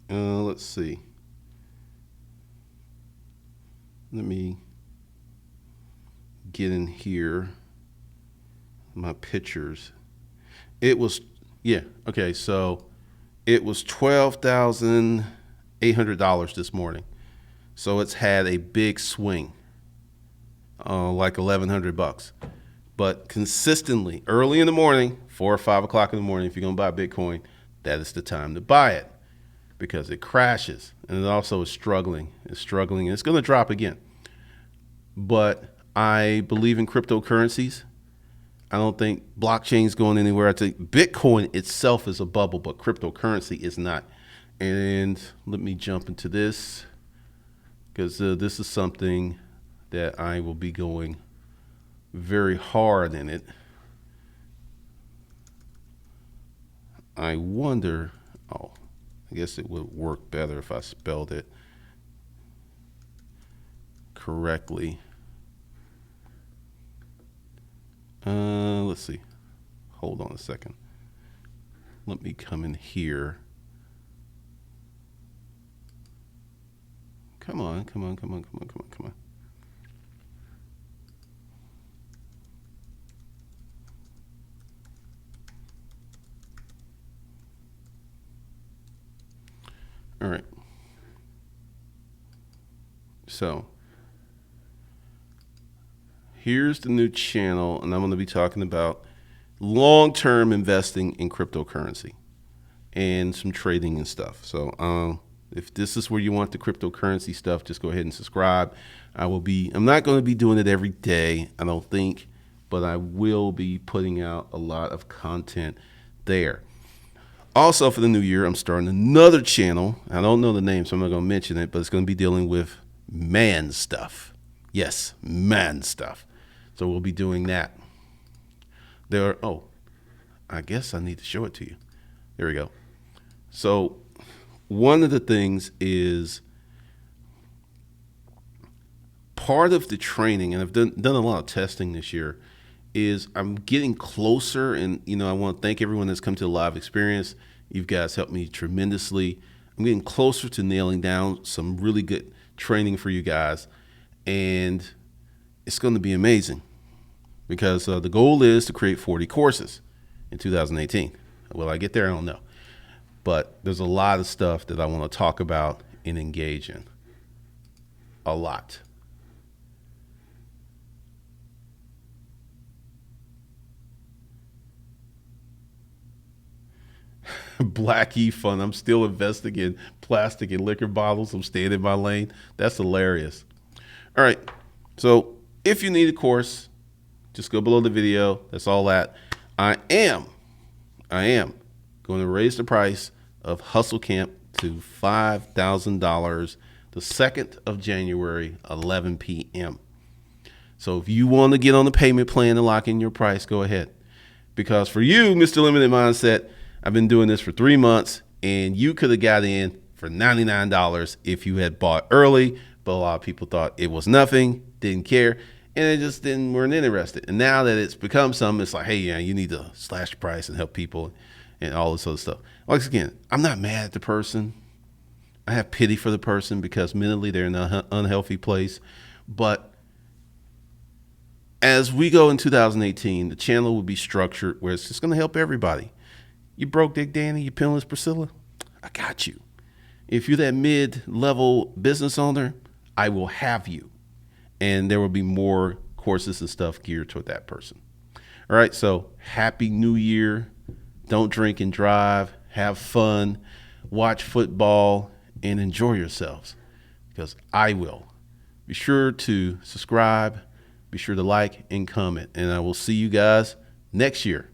Let's see. Let me get in here. My pictures. It was, yeah, okay, so it was $12,800 this morning. So it's had a big swing, like $1,100. But consistently, early in the morning, 4 or 5 o'clock in the morning, if you're going to buy Bitcoin, that is the time to buy it because it crashes. And it also is struggling. It's struggling, and it's going to drop again. But I believe in cryptocurrencies. I don't think blockchain's going anywhere. I think Bitcoin itself is a bubble, but cryptocurrency is not. And let me jump into this because this is something that I will be going very hard in it. I wonder, I guess it would work better if I spelled it correctly. Let's see. Hold on a second. Let me come in here. Come on. All right. So here's the new channel, and I'm going to be talking about long-term investing in cryptocurrency and some trading and stuff. So if this is where you want the cryptocurrency stuff, just go ahead and subscribe. I'm not going to be doing it every day, I don't think, but I will be putting out a lot of content there. Also, for the new year, I'm starting another channel. I don't know the name, so I'm not going to mention it, but it's going to be dealing with man stuff. Yes, man stuff. So we'll be doing that. I guess I need to show it to you. There we go. So one of the things is part of the training, and I've done a lot of testing this year, is I'm getting closer, and I want to thank everyone that's come to the live experience. You guys helped me tremendously. I'm getting closer to nailing down some really good training for you guys, and it's going to be amazing because the goal is to create 40 courses in 2018. Will I get there? I don't know. But there's a lot of stuff that I want to talk about and engage in. a lot. Black E fun. I'm still investing in plastic and liquor bottles. I'm staying in my lane. That's hilarious. All right. So if you need a course, just go below the video. That's all that. I am going to raise the price of Hustle Camp to $5,000 the 2nd of January, 11 p.m. So if you want to get on the payment plan and lock in your price, go ahead. Because for you, Mr. Limited Mindset, I've been doing this for 3 months, and you could have got in for $99 if you had bought early, but a lot of people thought it was nothing, didn't care, and they just weren't interested. And now that it's become something, it's like, hey, yeah, you need to slash the price and help people and all this other stuff. Once again, I'm not mad at the person. I have pity for the person because mentally they're in an unhealthy place. But as we go in 2018, the channel will be structured where it's just going to help everybody. You broke Dick Danny, you penniless Priscilla, I got you. If you're that mid-level business owner, I will have you. And there will be more courses and stuff geared toward that person. All right, so happy New Year. Don't drink and drive. Have fun. Watch football and enjoy yourselves because I will. Be sure to subscribe. Be sure to like and comment. And I will see you guys next year.